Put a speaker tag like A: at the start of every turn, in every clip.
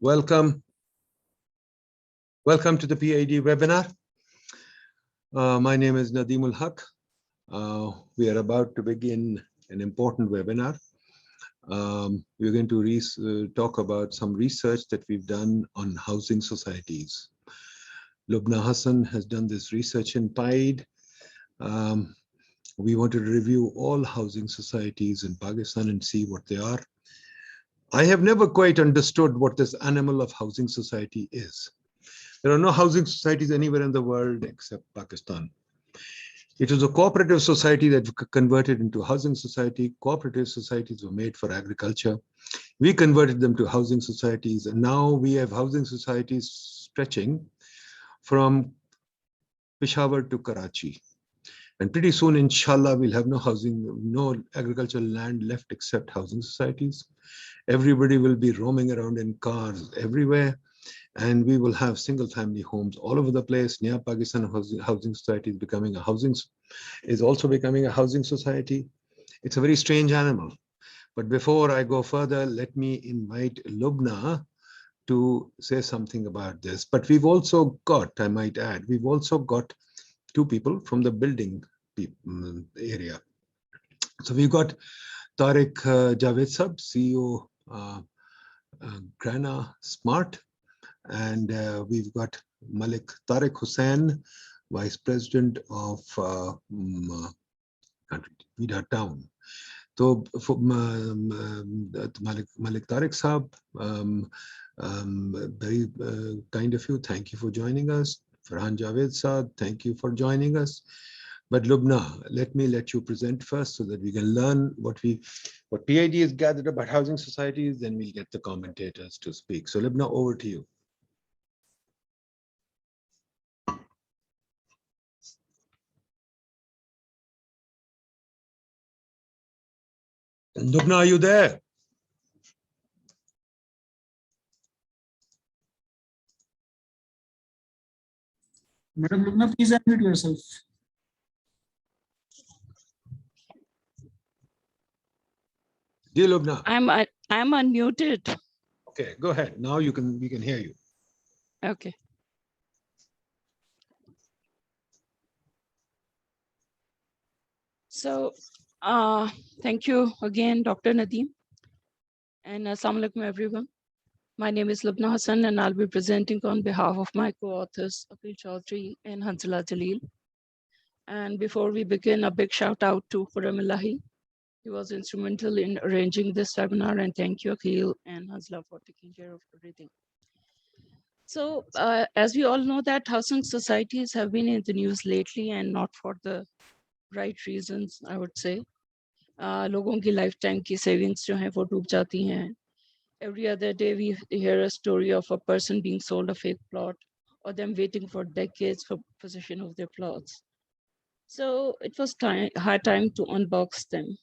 A: Welcome. Welcome to the PID webinar. My name is Nadeemul Haq. We are about to begin an important webinar. We're going to talk about some research that we've done on housing societies. Lubna Hassan has done this research in PIDE. We wanted to review all housing societies in Pakistan and see what they are. I have never quite understood what this animal of housing society is. There are no housing societies anywhere in the world except Pakistan. It was a cooperative society that converted into housing society. Cooperative societies were made for agriculture. We converted them to housing societies, and now we have housing societies stretching from Peshawar to Karachi. And pretty soon, inshallah, we'll have no agricultural land left except housing societies. Everybody will be roaming around in cars everywhere, and we will have single-family homes all over the place. Near Pakistan housing society is also becoming a housing society. It's a very strange animal. But before I go further, let me invite Lubna to say something about this. But we've also got, I might add, we've also got two people from the building area. So we've got Tariq Javed Sab, CEO, Grana Smart, and we've got Malik Tariq Hussain, Vice President of Vida Town. So Malik Tariq Saab, very kind of you. Thank you for joining us. Farhan Javed Saab, thank you for joining us. But Lubna, let you present first so that we can learn what PID has gathered about housing societies, then we'll get the commentators to speak. So Lubna, over to you. Lubna, are you there?
B: Madam Lubna, please unmute yourself.
A: Dear Lubna.
C: I'm unmuted.
A: Okay, go ahead. Now we can hear you.
C: Okay. So, thank you again, Dr. Nadeem. And assalamu alaikum, everyone. My name is Lubna Hassan, and I'll be presenting on behalf of my co-authors, Akil Chaudhry and Hanzala Jalil. And before we begin, a big shout out to Khurram Allahi. He was instrumental in arranging this webinar, and thank you, Akil and Hanzala, for taking care of everything. So, as we all know that housing societies have been in the news lately, and not for the right reasons, I would say. लोगों की lifetime की savings जो हैं वो डूब जाती हैं. Every other day we hear a story of a person being sold a fake plot or them waiting for decades for possession of their plots. So it was high time to unbox them.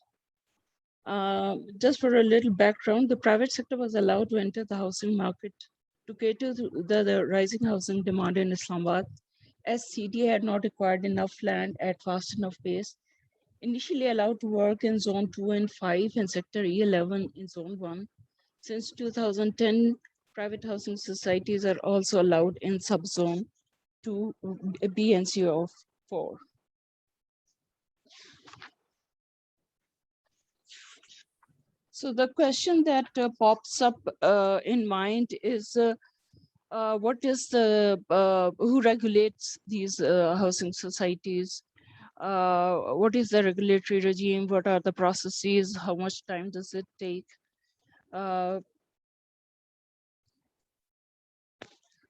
C: Just for a little background, the private sector was allowed to enter the housing market to cater to the rising housing demand in Islamabad, as CDA had not acquired enough land at fast enough pace. Initially allowed to work in Zone 2 and 5 and Sector E11 in Zone 1. Since 2010, private housing societies are also allowed in subzone 2, B and CO 4. So the question that pops up in mind is, what is who regulates these housing societies? What is the regulatory regime? What are the processes? How much time does it take?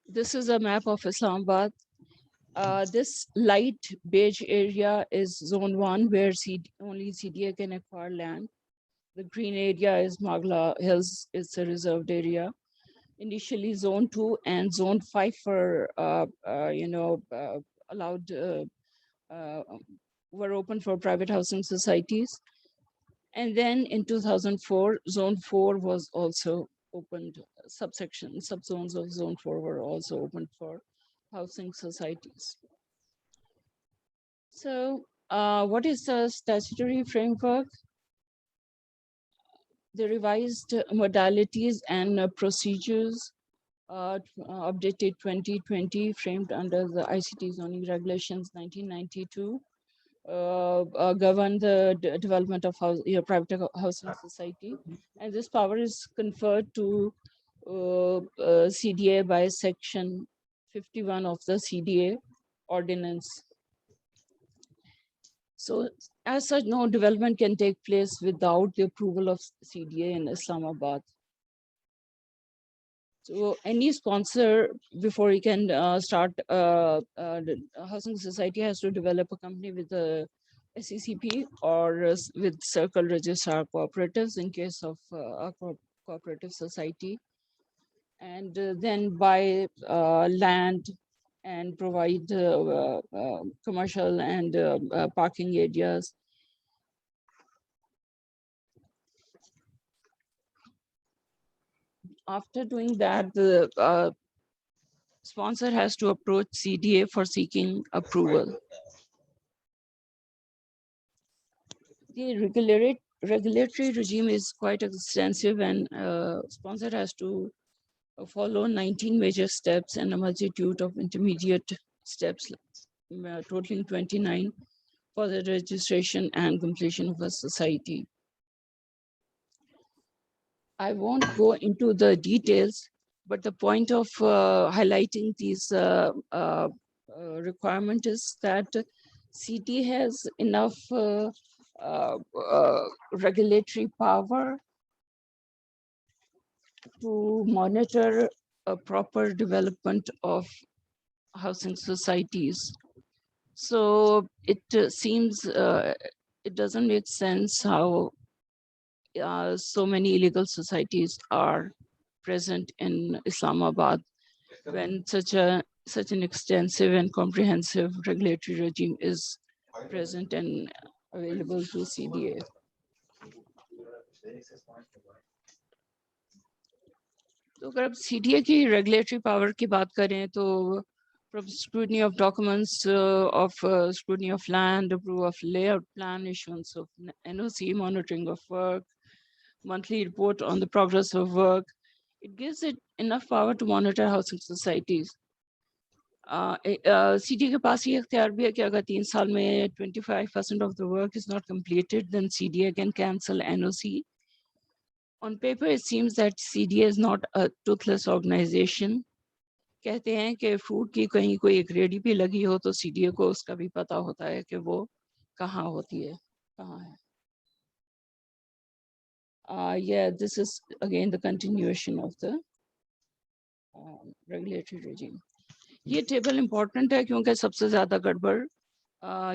C: This is a map of Islamabad. This light beige area is Zone 1, where only CDA can acquire land. The green area is Magla Hills, it's a reserved area. Initially, Zone 2 and Zone 5 were, allowed, were open for private housing societies. And then in 2004, Zone 4 was also opened, subzones of Zone 4 were also opened for housing societies. So what is the statutory framework? The revised modalities and procedures updated 2020, framed under the ICT zoning regulations 1992, govern the development of private housing society, and this power is conferred to CDA by section 51 of the CDA ordinance. So as such, no development can take place without the approval of CDA in Islamabad. So any sponsor, before he can start the housing society, has to develop a company with a SECP or with circle registrar cooperatives in case of a cooperative society, and then buy land and provide commercial and parking areas. After doing that, the sponsor has to approach CDA for seeking approval. The regulatory regime is quite extensive, and sponsor has to follow 19 major steps and a multitude of intermediate steps, totaling 29 for the registration and completion of a society. I won't go into the details, but the point of highlighting these requirement is that CT has enough regulatory power to monitor a proper development of housing societies. So it seems it doesn't make sense how so many illegal societies are present in Islamabad when such an extensive and comprehensive regulatory regime is present and available to CDA. तो अगर अब CDA की regulatory power की बात करें तो from scrutiny of documents, of scrutiny of land, approval of layout plan, issuance of NOC, monitoring of work, monthly report on the progress of work, it gives it enough power to monitor housing societies. CDA के पास ये इख्तियार भी है कि अगर 3 साल में 25% of the work is not completed, then CDA can cancel NOC. On paper, it seems that CDA is not a toothless organization. कहते हैं कि फ्रूट की कहीं कोई एक रेडी भी लगी हो तो CDA को उसका भी पता होता है कि वो कहाँ होती है, कहाँ है. Yeah, this is again the continuation of the regulatory regime. ये टेबल important है क्योंकि सबसे ज़्यादा गड़बड़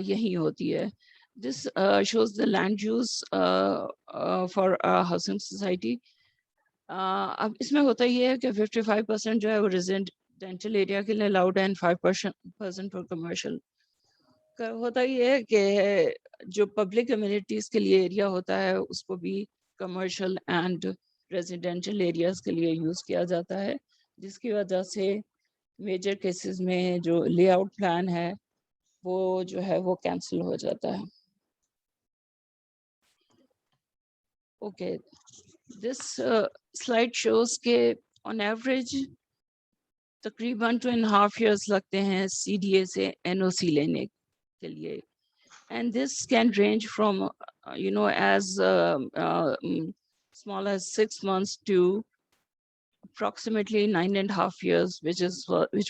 C: यही होती है. This shows the land use for a housing society. अब इसमें होता ये है कि 55% जो है वो residential area के लिए allowed है and 5% for commercial. होता ये है कि जो public amenities के लिए area होता है उसको भी commercial and residential areas के लिए use किया जाता है, जिसकी वजह से major cases में जो layout plan है वो जो है वो cancel हो जाता है. Okay, this slide shows कि on average तकरीबन 2.5 years लगते हैं CDA से NOC लेने के लिए, and this can range from as small as 6 months to approximately 9.5 years, which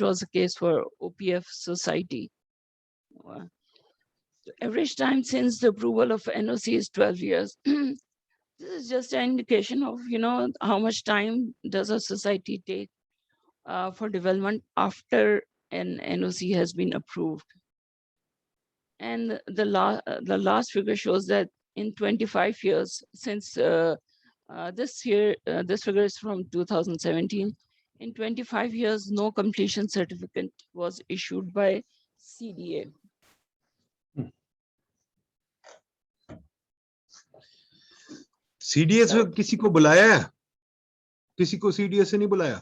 C: was the case for OPF society. The average time since the approval of NOC is 12 years. This is just an indication of how much time does a society take for development after an NOC has been approved. And the last figure shows that in 25 years since this figure is from 2017. In 25 years, no completion certificate was issued by CDA.
A: CDA से किसी को बुलाया है? किसी को CDA से नहीं बुलाया?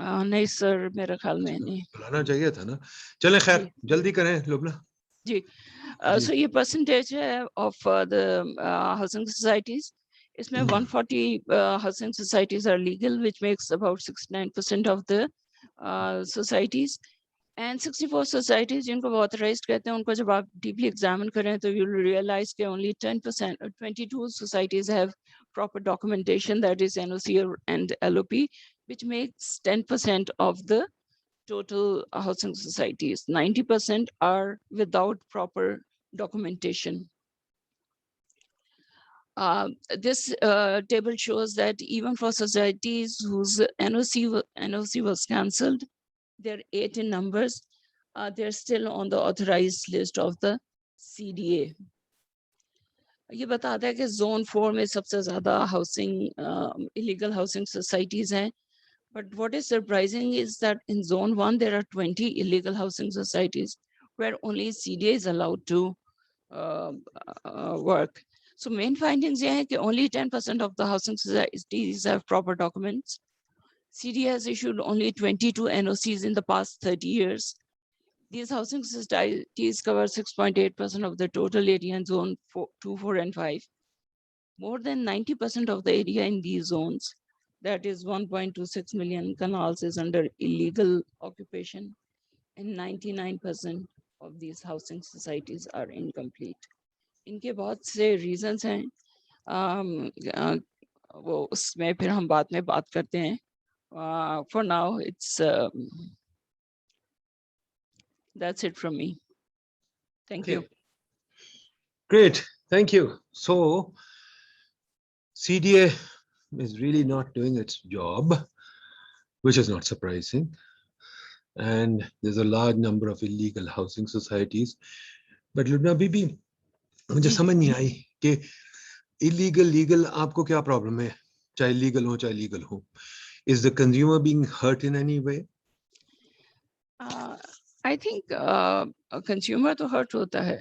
C: नहीं सर, मेरे ख्याल में नहीं.
A: बुलाना चाहिए था ना. चलें खैर, जल्दी करें लुबना.
C: जी. So ये percentage है of the housing societies. इसमें 140 housing societies are legal, which makes about 69% of the societies. And 64 societies जिनको authorized कहते हैं, उनको जब आप deeply examine करें तो you will realize that only 10% or 22 societies have proper documentation, that is NOC and LOP, which makes 10% of the total housing societies. 90% are without proper documentation. This table shows that even for societies whose NOC was cancelled, they're 8 in numbers, they're still on the authorized list of the CDA. ये बताता है कि zone 4 में सबसे ज़्यादा illegal housing societies हैं. But what is surprising is that in zone 1, there are 20 illegal housing societies where only CDA is allowed to work. So main findings here are only 10% of the housing societies have proper documents. CDA has issued only 22 NOCs in the past 30 years. These housing societies cover 6.8% of the total area in zone 2, 4, and 5. More than 90% of the area in these zones, that is 1.26 million canals, is under illegal occupation, and 99% of these housing societies are incomplete. इनके बहुत से reasons हैं, वो उसमें फिर हम बाद में बात करते हैं. For now, it's that's it from me. Thank you.
A: Great, thank you. So CDA is really not doing its job, which is not surprising. And there's a large number of illegal housing societies. But Lubna Bibi, मुझे समझ नहीं आई कि illegal, legal, आपको क्या problem है? चाहे legal हो, चाहे legal हो. Is the consumer being hurt in any way?
C: I think a consumer to hurt होता है.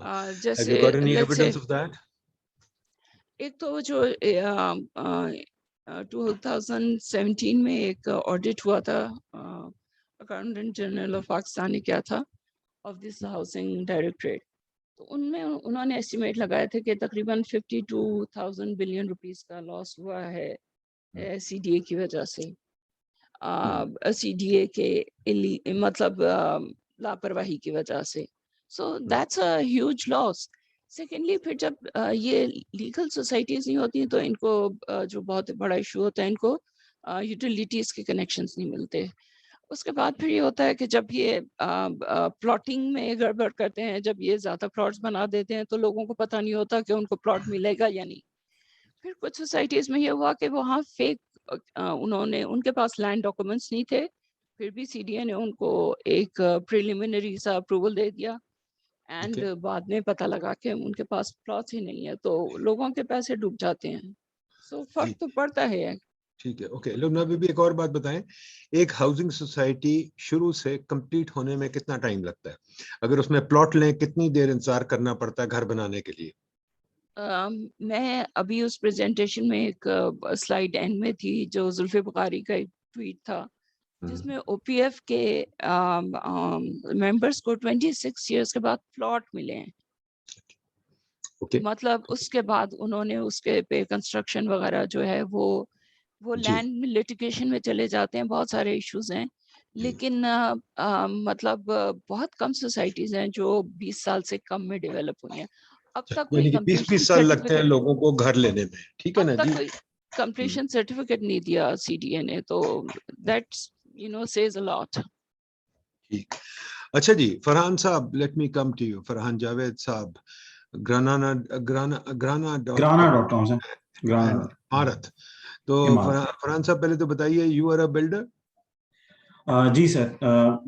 A: Have you got any evidence of that?
C: एक तो जो 2017 में एक ऑडिट हुआ था, अकाउंटेंट जनरल ऑफ पाकिस्तान ने किया था ऑफ दिस हाउसिंग डायरेक्टरेट. तो उनमें उन्होंने एस्टिमेट लगाया था कि तकरीबन 52,000 बिलियन रुपीस का लॉस हुआ है CDA की वजह से. CDA के मतलब लापरवाही की वजह से. So that's a huge loss. Secondly, फिर जब ये लीगल सोसाइटीज नहीं होती तो इनको जो बहुत बड़ा इशू होता है, इनको यूटिलिटीज के कनेक्शंस नहीं मिलते. उसके बाद फिर ये होता है कि जब ये प्लॉटिंग में गड़बड़ करते हैं, जब ये ज्यादा प्लॉट्स बना देते हैं तो लोगों को पता नहीं होता कि उनको प्लॉट मिलेगा या नहीं. फिर कुछ सोसाइटीज में ये हुआ कि वहाँ फेक उन्होंने, उनके पास लैंड डॉक्यूमेंट्स नहीं थे, फिर भी CDA ने उनको एक प्रिलिमिनरी सा अप्रूवल दे दिया. एंड बाद में पता लगा कि उनके पास प्लॉट ही नहीं है, तो लोगों के पैसे डूब जाते हैं. सो फर्क तो पड़ता है.
A: ठीक है, ओके. लुब्ना बीबी, एक और बात बताएं, एक हाउसिंग सोसाइटी शुरू से कंप्लीट होने में कितना टाइम लगता है? अगर उसमें प्लॉट लें, कितनी देर इंतजार करना पड़ता है घर बनाने के लिए?
C: मैं अभी उस प्रेजेंटेशन में एक स्लाइड एंड में थी जो जुल्फे बुखारी का एक ट्वीट था, जिसमें OPF के मेंबर्स को 26 इयर्स के बाद प्लॉट मिले हैं. मतलब उसके बाद उन्होंने उसके पे कंस्ट्रक्शन वगैरह जो है वो लैंड लिटिगेशन में चले जाते हैं. बहुत सारे इश्यूज हैं, लेकिन मतलब बहुत कम सोसाइटीज हैं जो 20 साल से कम में डेवलप हुई हैं. अब तक
A: 20 साल लगते हैं लोगों को घर लेने में. ठीक है ना जी.
C: कंप्लीशन सर्टिफिकेट नहीं दिया CDA ने, तो दैट्स says a lot.
A: ठीक. अच्छा जी, फरहान साहब, let me come to you. Farhan Javed साहब, grana.com से भारत. तो फरहान साहब, पहले तो बताइए, यू आर अ बिल्डर?
D: जी sir,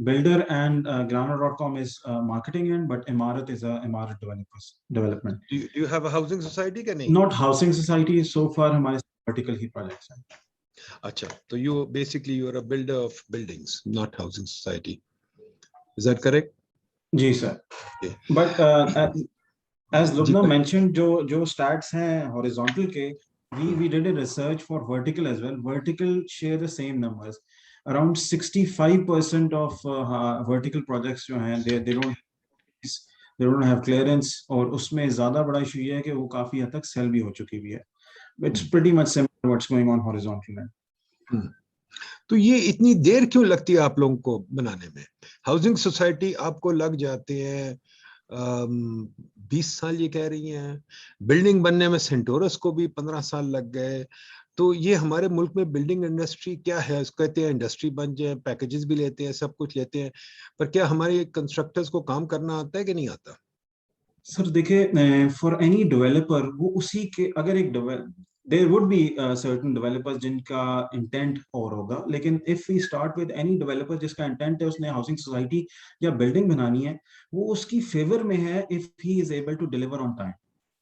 D: builder and grana.com is marketing end, but Imarat is a Imarat development.
A: Do you have a housing society क्या नहीं?
D: Not housing society so far, हमारे vertical ही projects हैं.
A: अच्छा, तो you are a builder of buildings, not housing society. Is that correct?
D: जी sir. But as Lubna mentioned, जो stats हैं horizontal के, we did a research for vertical as well. Vertical share the same numbers. Around 65% of vertical projects जो हैं, they don't have clearance, और उसमें ज़्यादा बड़ा issue ये है कि वो काफी हद तक sell भी हो चुकी हुई है. It's pretty much similar what's going on horizontal end.
A: तो ये इतनी देर क्यों लगती है आप लोगों को बनाने में? हाउसिंग सोसाइटी आपको लग जाते हैं 20 साल ये कह रही हैं, बिल्डिंग बनने में सेंटोरस को भी 15 साल लग गए। तो ये हमारे मुल्क में बिल्डिंग इंडस्ट्री क्या है? उसको कहते हैं इंडस्ट्री बन जाए, पैकेजेस भी लेते हैं, सब कुछ लेते हैं, पर क्या हमारे कंस्ट्रक्टर्स को काम करना आता है कि नहीं आता?
D: सर देखिए, फॉर एनी डेवलपर वो उसी के अगर एक there would be certain developers जिनका इंटेंट और होगा, लेकिन if we start with any developer जिसका इंटेंट है उसने हाउसिंग सोसाइटी या बिल्डिंग बनानी है, वो उसकी फेवर में है if he is able to deliver on time.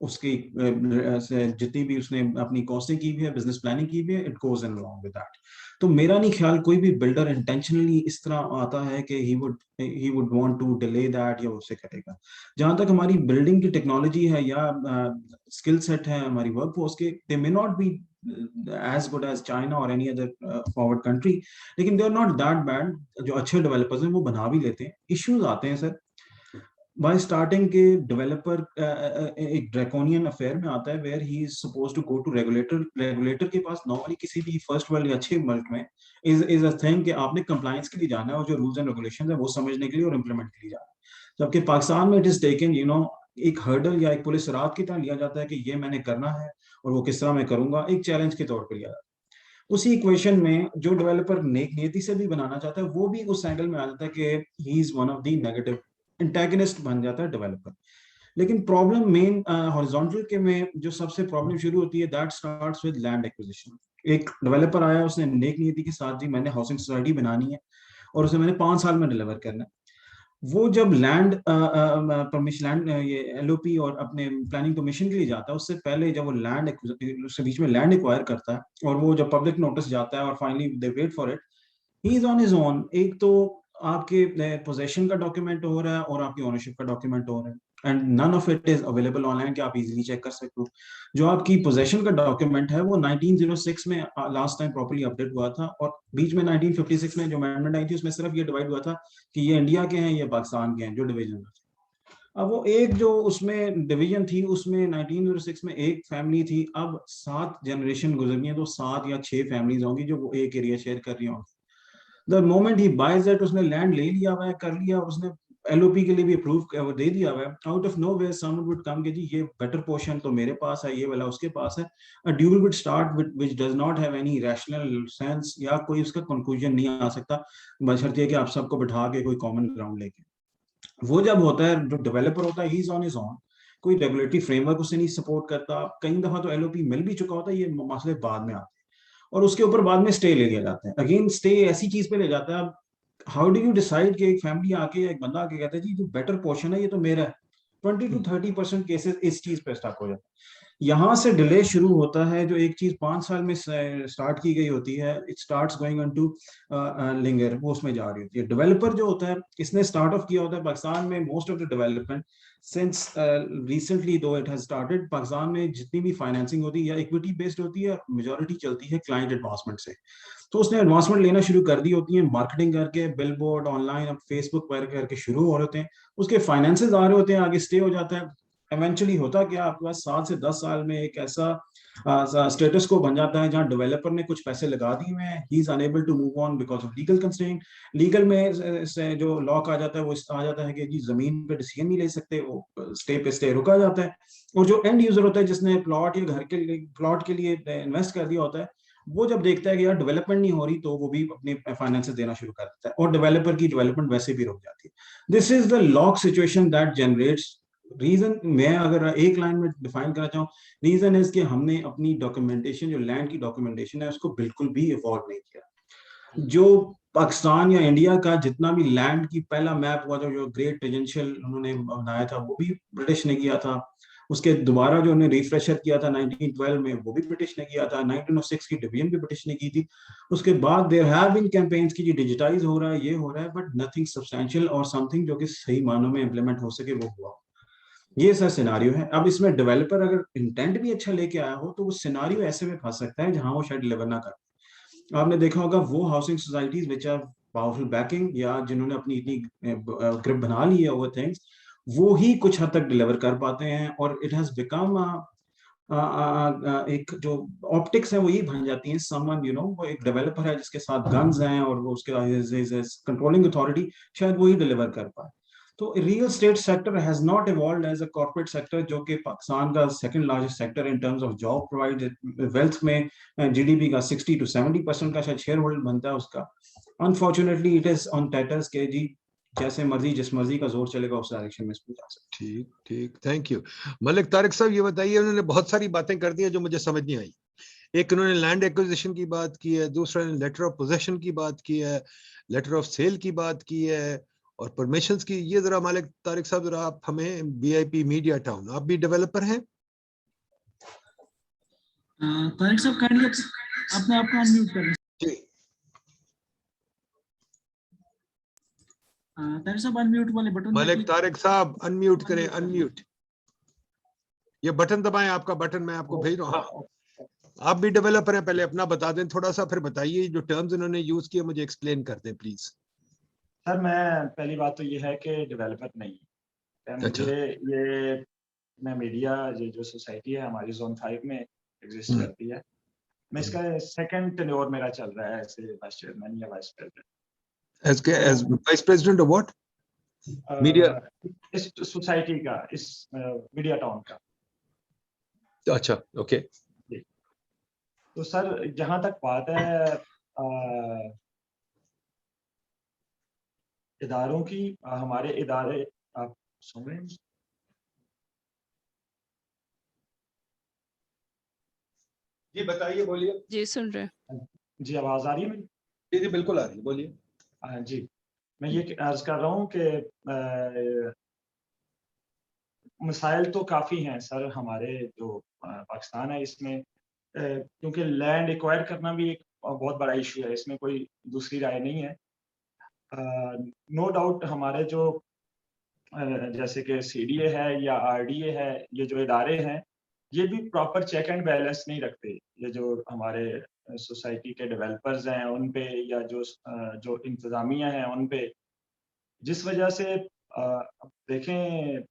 D: उसकी जितनी भी उसने अपनी कॉस्टिंग की हुई है, बिजनेस प्लानिंग की हुई है, it goes in along with that. तो मेरा नहीं ख्याल कोई भी बिल्डर इंटेंशनली इस तरह आता है कि he would want to delay that या उससे करेगा। जहां तक हमारी बिल्डिंग की टेक्नोलॉजी है या स्किल सेट है हमारी वर्क फोर्स के, they may not be as good as China or any other forward country, लेकिन they are not that bad। जो अच्छे डेवलपर्स हैं वो बना भी लेते हैं। इश्यूज आते हैं सर बाय स्टार्टिंग के डेवलपर एक ड्रैकोनियन अफेयर में आता है where he is suppose to go to regulator के पास। नॉर्मली किसी भी फर्स्ट वर्ल्ड या अच्छे मुल्क में इज अ थिंग कि आपने कंप्लायंस के लिए जाना है और जो रूल्स एंड रेगुलेशंस है वो समझने के लिए और इम्प्लीमेंट के लिए जाना है। जबकि पाकिस्तान में इट इज टेकन एक हर्डल या एक पुलिस रात की तरह लिया जाता है कि ये मैंने करना है और वो किस तरह मैं करूंगा, एक चैलेंज के तौर पर लिया जाता है। उसी इक्वेशन में जो डेवलपर नेक नियति से भी बनाना चाहता है वो भी उस एंगल में आ जाता है कि he is one of the negative antagonist बन जाता है डेवलपर। लेकिन प्रॉब्लम मेन हॉरिजॉन्टल के में जो सबसे प्रॉब्लम शुरू होती है that starts with land acquisition. एक डेवलपर आया, उसने नेक नीति के साथ जी मैंने हाउसिंग सोसाइटी बनानी है और उसे मैंने 5 साल में डिलीवर करना है। वो जब लैंड परमिशन लैंड ये एलओपी और अपने प्लानिंग परमिशन के लिए जाता है, उससे पहले जब वो लैंड उसके बीच में लैंड एक्वायर करता है और वो जब पब्लिक नोटिस जाता है और finally they wait for it, he is on his own. एक तो आपके पोजेशन का डॉक्यूमेंट हो रहा है और आपकी ओनरशिप का डॉक्यूमेंट हो रहा है and none of it is available online कि आप इजीली चेक कर सकते हो। जो आपकी पोजेशन का डॉक्यूमेंट है वो 1906 में लास्ट टाइम प्रॉपर्ली अपडेट हुआ था और बीच में 1956 में जो अमेंडमेंट आई थी उसमें सिर्फ ये डिवाइड हुआ था कि ये इंडिया के हैं ये पाकिस्तान के हैं, जो डिवीजन। अब वो एक जो उसमें डिवीजन थी उसमें 1906 में एक फैमिली थी, अब 7 जनरेशन गुजर गई हैं तो 7 या 6 फैमिलीज होंगी जो वो एक एरिया शेयर कर रही होंगी। The moment he buys that, उसने लैंड ले लिया हुआ है, कर लिया, उसने एलओपी के लिए भी अप्रूव दे दिया हुआ है। Out of nowhere someone would come कि जी ये बेटर पोर्शन तो मेरे पास है, ये वाला उसके पास है। A dual would start with which does not have any rational sense या कोई उसका कंक्लूजन नहीं आ सकता बशर्ते कि आप सबको बिठा के कोई कॉमन ग्राउंड लेके। वो जब होता है, जो डेवलपर होता है, he is on his own, कोई रेगुलेटरी फ्रेमवर्क उसे नहीं सपोर्ट करता। कई दफा तो एलओपी मिल भी चुका होता है, ये मसले बाद में आते हैं और उसके ऊपर बाद में स्टे ले लिया जाता है। अगेन स्टे ऐसी चीज पे ले जाता है, हाउ डू यू डिसाइड कि एक फैमिली आके या एक बंदा आके कहता है जी जो बेटर पोर्शन है ये तो मेरा है। 20 to 30% केसेस इस चीज पे स्टक हो जाता है। यहाँ से डिले शुरू होता है। जो एक चीज 5 साल में स्टार्ट की गई होती है, it starts going on to linger, वो उसमें जा रही होती है। डेवलपर जो होता है इसने स्टार्ट ऑफ किया होता है पाकिस्तान में। Most of the development since recently दो इट हैज स्टार्टेड, पाकिस्तान में जितनी भी फाइनेंसिंग होती है या इक्विटी बेस्ड होती है, मेजोरिटी चलती है क्लाइंट एडवांसमेंट से। तो उसने एडवांसमेंट लेना शुरू कर दी होती है, मार्केटिंग करके, बिलबोर्ड, ऑनलाइन, अब फेसबुक पर करके शुरू हो रहे होते हैं, उसके फाइनेंसेस आ रहे होते हैं, आगे स्टे हो जाता है। इवेंचुअली होता क्या, आपके पास 7 से 10 साल में एक ऐसा स्टेटस को बन जाता है जहां डेवलपर ने कुछ पैसे लगा दिए हुए हैं, he is unable to move on because of legal constraint. Legal में से जो लॉक आ जाता है वो आ जाता है कि जी जमीन पे डिसीजन नहीं ले सकते, वो स्टे पे स्टे रुका जाता है। और जो एंड यूजर होता है जिसने प्लॉट या घर के प्लॉट के लिए इन्वेस्ट कर दिया होता है, वो जब देखता है कि यार डेवलपमेंट नहीं हो रही तो वो भी अपने फाइनेंसेस देना शुरू कर देता है और डेवलपर की डेवलपमेंट वैसे भी रुक जाती है। This is the lock situation that generates reason. मैं अगर एक लाइन में डिफाइन करना चाहूँ, रीजन इज कि हमने अपनी डॉक्यूमेंटेशन, जो लैंड की डॉक्यूमेंटेशन है, उसको बिल्कुल भी इवॉल्व नहीं किया। जो पाकिस्तान या इंडिया का जितना भी लैंड की पहला मैप हुआ था, जो ग्रेट टेंजेंशियल उन्होंने बनाया था, वो भी ब्रिटिश ने किया था। उसके दोबारा जो उन्होंने रिफ्रेशर किया था 1912 में, वो भी ब्रिटिश ने किया था। 1906 की डिवीजन भी ब्रिटिश ने की थी। उसके बाद देयर हैव बीन कैंपेन्स की डिजिटाइज हो रहा है, ये हो रहा है, बट नथिंग सब्सटेंशियल और समथिंग जो कि सही मानों में इंप्लीमेंट हो सके वो हुआ। ये सर सिनारियो है। अब इसमें डेवलपर अगर इंटेंट भी अच्छा लेके आया हो तो वो सिनारियो ऐसे में फंस सकता है जहां वो शायद डिलीवर ना कर। आपने देखा होगा वो housing societies which are powerful backing या जिन्होंने अपनी इतनी ग्रिप बना ली है ओवर थिंग्स, वो ही कुछ हद तक डिलीवर कर पाते हैं। और इट हैज बिकम एक जो ऑप्टिक्स है वो यही बन जाती हैं, समवन यू नो वो एक डेवलपर है जिसके साथ गन्स हैं और वो उसके कंट्रोलिंग अथॉरिटी, शायद वही डिलीवर कर पाए। तो real estate sector has not evolved as a corporate sector, जो कि पाकिस्तान का second largest sector in terms of job provide, wealth में जीडीपी का 60 to 70% का शायद शेयर होल्डर बनता है उसका। अनफॉर्चुनेटली इट इज ऑन टेटर्स के जी, जैसे मर्जी जिस मर्जी का जोर चलेगा उस डायरेक्शन में इसको जा सकते।
A: ठीक ठीक, थैंक यू। मलिक तारिक साहब ये बताइए, उन्होंने बहुत सारी बातें कर दी हैं जो मुझे समझ नहीं आई। एक उन्होंने लैंड एक्विजिशन की बात की है, दूसरा ने लेटर ऑफ पोजेशन की बात की है, लेटर ऑफ सेल की बात की है और परमिशंस की। ये जरा मलिक तारिक साहब जरा आप हमें, बीआईपी मीडिया टाउन, आप भी डेवलपर हैं?
B: तारिक साहब काइंडली अपने आप को अनम्यूट करें।
A: जी
B: तारिक साहब अनम्यूट वाले बटन पे
A: मलिक
B: क्लिक
A: तारिक साहब अनम्यूट करें,
B: Unmute करें।
A: अनम्यूट। ये बटन दबाएं, आपका बटन मैं आपको भेज रहा हूँ। हाँ, आप भी डेवलपर हैं, पहले अपना बता दें थोड़ा सा, फिर बताइए जो टर्म्स इन्होंने यूज किए मुझे एक्सप्लेन कर दें प्लीज।
E: सर मैं पहली बात तो ये है कि डेवलपर नहीं है
A: अच्छा।
E: मुझे, ये मैं मीडिया, ये जो सोसाइटी है हमारी जोन 5 में एग्जिस्ट करती है, मैं इसका सेकंड टेन्योर मेरा चल रहा है एज वाइस चेयरमैन या vice president.
A: As vice president of what? Media.
E: इस सोसाइटी का, इस मीडिया टाउन का।
A: अच्छा, ओके।
E: तो सर जहां तक बात है इदारों की, हमारे इदारे, आप सुन रहे हैं?
A: जी बताइए, बोलिए।
C: जी सुन रहे हैं।
E: जी आवाज आ रही है मेरी?
A: जी जी बिल्कुल आ रही है, बोलिए।
E: जी मैं ये अर्ज कर रहा हूँ कि मसाइल तो काफ़ी हैं सर हमारे जो पाकिस्तान है इसमें, क्योंकि लैंड एक्वायर करना भी एक बहुत बड़ा इशू है, इसमें कोई दूसरी राय नहीं है। नो डाउट हमारे जो जैसे कि सीडीए है या आरडीए है, ये जो इदारे हैं ये भी प्रॉपर चेक एंड बैलेंस नहीं रखते। ये जो हमारे सोसाइटी के डेवलपर्स हैं उन पे, या जो इंतज़ामिया है उन पे, जिस वजह से अब देखें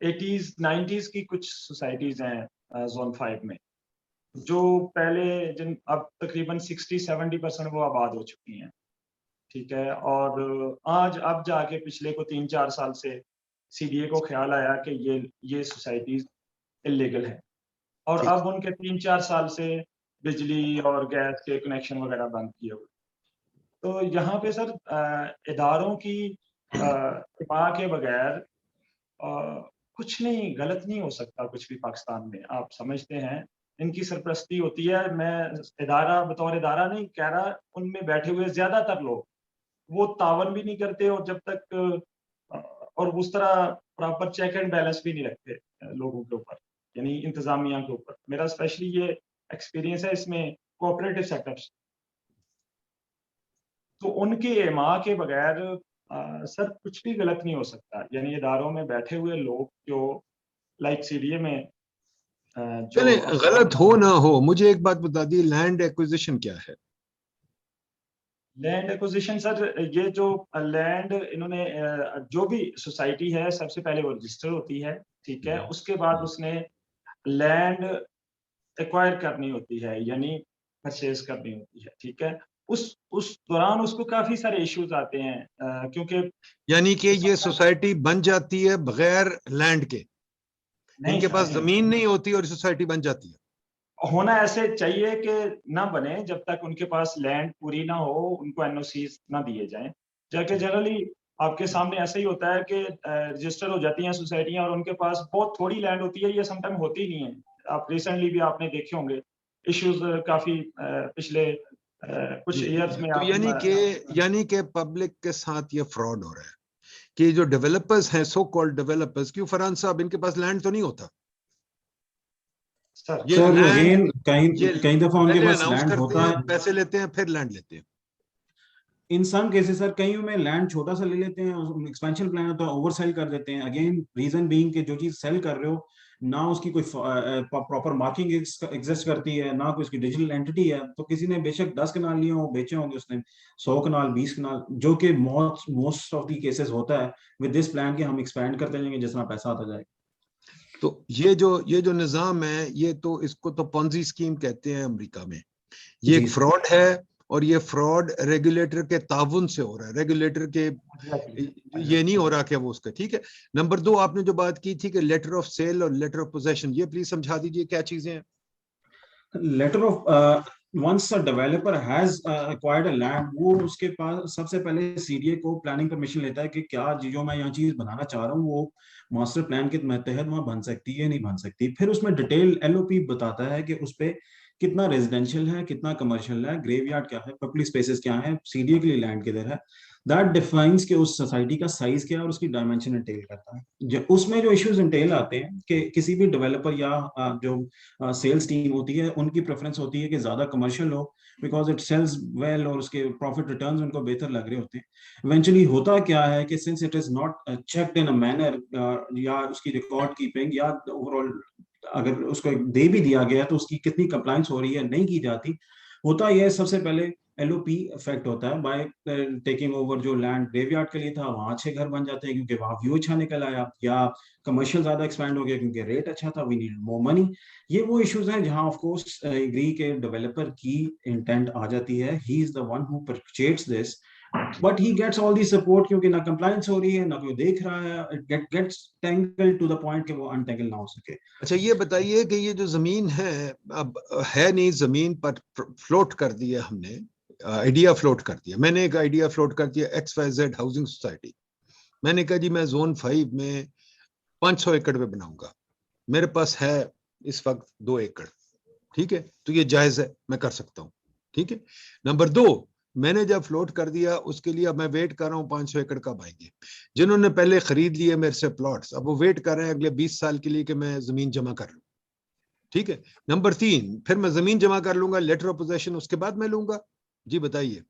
E: 80s 90s की कुछ सोसाइटीज हैं जोन 5 में, जो पहले जिन अब तकरीबन 60-70% वो आबाद हो चुकी हैं, ठीक है। और आज अब जाके पिछले को 3-4 साल से सीडीए को ख्याल आया कि ये सोसाइटीज इलीगल है, और अब उनके 3-4 साल से बिजली और गैस के कनेक्शन वगैरह बंद किए हुए। तो यहाँ पे सर इदारों की इत्मीनान के बगैर कुछ नहीं, गलत नहीं हो सकता कुछ भी पाकिस्तान में, आप समझते हैं। इनकी सरपरस्ती होती है, मैं इदारा बतौर इदारा नहीं कह रहा, उनमें बैठे हुए ज्यादातर लोग वो तावन भी नहीं करते, और जब तक और उस तरह प्रॉपर चेक एंड बैलेंस भी नहीं रखते लोगों के ऊपर, यानी इंतजामिया के ऊपर। मेरा स्पेशली ये एक्सपीरियंस है इसमें कोऑपरेटिव सेक्टर्स, तो उनके माँ के बगैर सर कुछ भी गलत नहीं हो सकता। यानी इदारों में बैठे हुए लोग जो लाइक सीडीए में
A: चले गलत हो ना हो, मुझे एक बात बता दी, लैंड एक्विजिशन क्या है?
E: लैंड एक्विजिशन सर, ये जो लैंड इन्होंने जो भी सोसाइटी है सबसे पहले वो रजिस्टर होती है, ठीक है। उसके बाद उसने लैंड एक्वायर करनी होती है, यानी परचेज करनी होती है, ठीक है। उस दौरान उसको काफी सारे इश्यूज आते हैं, क्योंकि
A: यानी कि ये सोसाइटी बन जाती है बगैर लैंड के, इनके पास जमीन नहीं होती और सोसाइटी बन जाती है।
E: होना ऐसे चाहिए कि ना बने जब तक उनके पास लैंड पूरी ना हो, उनको एनओसीज ना दिए जाएं। जाके जनरली आपके सामने ऐसा ही होता है कि रजिस्टर हो जाती हैं सोसाइटियां और उनके पास बहुत थोड़ी लैंड होती है, ये समटाइम होती नहीं है। आप रिसेंटली भी आपने देखे होंगे इश्यूज काफी पिछले कुछ ईयर्स में।
A: तो यानी कि पब्लिक के साथ ये फ्रॉड हो रहा है कि जो डेवलपर्स हैं, सो कॉल्ड डेवलपर्स, क्यों फरहान साहब, इनके पास लैंड तो नहीं होता।
E: सर
D: अगेन कई दफा उनके पास
A: अनाउंस
D: लैंड
A: करते
D: होता
A: हैं,
D: है,
A: पैसे लेते हैं, फिर लैंड लेते हैं।
D: इन सम केसेस सर कईयों में लैंड छोटा सा ले लेते हैं, एक्सपेंशन प्लान होता है, ओवर सेल कर देते हैं। अगेन रीजन बीइंग कि जो चीज सेल कर रहे हो ना उसकी कोई प्रॉपर मार्किंग एग्जिस्ट करती है, ना कोई उसकी डिजिटल एंटिटी है। तो किसी ने बेशक 10 कनाल लिए हो, बेचे होंगे उसने 100 कनाल 20 कनाल, जो कि मोस्ट ऑफ दी केसेस होता है। विद दिस प्लान कि हम एक्सपैंड करते जाएंगे जितना पैसा आता जाएगा।
A: तो ये जो निजाम है, ये तो इसको तो पॉन्जी स्कीम कहते हैं अमेरिका में। ये एक
D: जी।
A: फ्रॉड है, और ये फ्रॉड रेगुलेटर के ताउन से हो रहा है, रेगुलेटर के ये नहीं हो रहा कि वो उसका। ठीक है। नंबर 2, आपने जो बात की थी कि लेटर ऑफ सेल और लेटर ऑफ पोजेशन, ये प्लीज समझा दीजिए क्या चीजें हैं।
D: Letter of once a developer has acquired a land, वो उसके पास सबसे पहले सीडीए को प्लानिंग परमिशन लेता है कि क्या जो मैं यहाँ चीज बनाना चाह रहा हूँ वो मास्टर प्लान के तहत वहाँ बन सकती है, नहीं बन सकती। फिर उसमें डिटेल एलओपी बताता है कि उस पे कितना रेजिडेंशियल है, कितना कमर्शियल है, ग्रेवयार्ड क्या है, पब्लिक स्पेसेस क्या है, सीडीए के लिए लैंड किधर है। दैट डिफाइंस कि उस सोसाइटी का साइज क्या है और उसकी डायमेंशन इंटेल करता है। उसमें जो इश्यूज इंटेल आते हैं कि किसी भी डेवलपर या जो सेल्स टीम होती है उनकी प्रेफरेंस होती है कि ज्यादा कमर्शियल हो, बिकॉज इट सेल्स वेल और उसके प्रॉफिट रिटर्न्स उनको बेहतर लग रहे होते हैं। इवेंचुअली होता क्या है कि since it is not checked in a manner, या उसकी रिकॉर्ड कीपिंग या ओवरऑल अगर उसको दे भी दिया गया तो उसकी कितनी कंप्लायंस हो रही है नहीं की जाती। होता यह सबसे पहले एलओपी इफेक्ट होता है बाय टेकिंग ओवर। जो लैंड ग्रेवयार्ड के लिए था वहां 6 घर बन जाते हैं क्योंकि वहां व्यू अच्छा निकल आया, या कमर्शियल ज्यादा एक्सपैंड हो गया क्योंकि रेट अच्छा था, वी नीड मोर मनी। ये वो इश्यूज हैं जहां ऑफ कोर्स एग्री के डेवलपर की इंटेंट आ जाती है, he is the one who purchased this, but he gets all the support क्योंकि ना कंप्लायंस हो रही है ना कोई देख रहा है, it gets tangle to the point कि वो अनटेंगल ना हो सके।
A: अच्छा, ये बताइए कि ये जो जमीन है, अब है नहीं जमीन पर, फ्लोट कर दिया हमने, आइडिया फ्लोट कर दिया, मैंने एक आइडिया फ्लोट कर दिया XYZ हाउसिंग सोसाइटी। मैंने कहा जी मैं जोन 5 में 500 एकड़ पे बनाऊंगा, मेरे पास है इस वक्त 2 एकड़। ठीक है, तो ये जायज है, मैं कर सकता हूं। ठीक है। नंबर 2, मैंने जब फ्लोट कर दिया उसके लिए अब मैं वेट कर रहा हूं 500 एकड़ कब आएंगे। जिन्होंने पहले खरीद लिए मेरे से प्लॉट्स, अब वो वेट कर रहे हैं अगले 20 साल के लिए कि मैं जमीन जमा कर लूं। ठीक है। नंबर 3, फिर मैं जमीन जमा कर लूंगा, लेटर ऑफ पोजेशन उसके बाद मैं लूंगा। जी बताइए।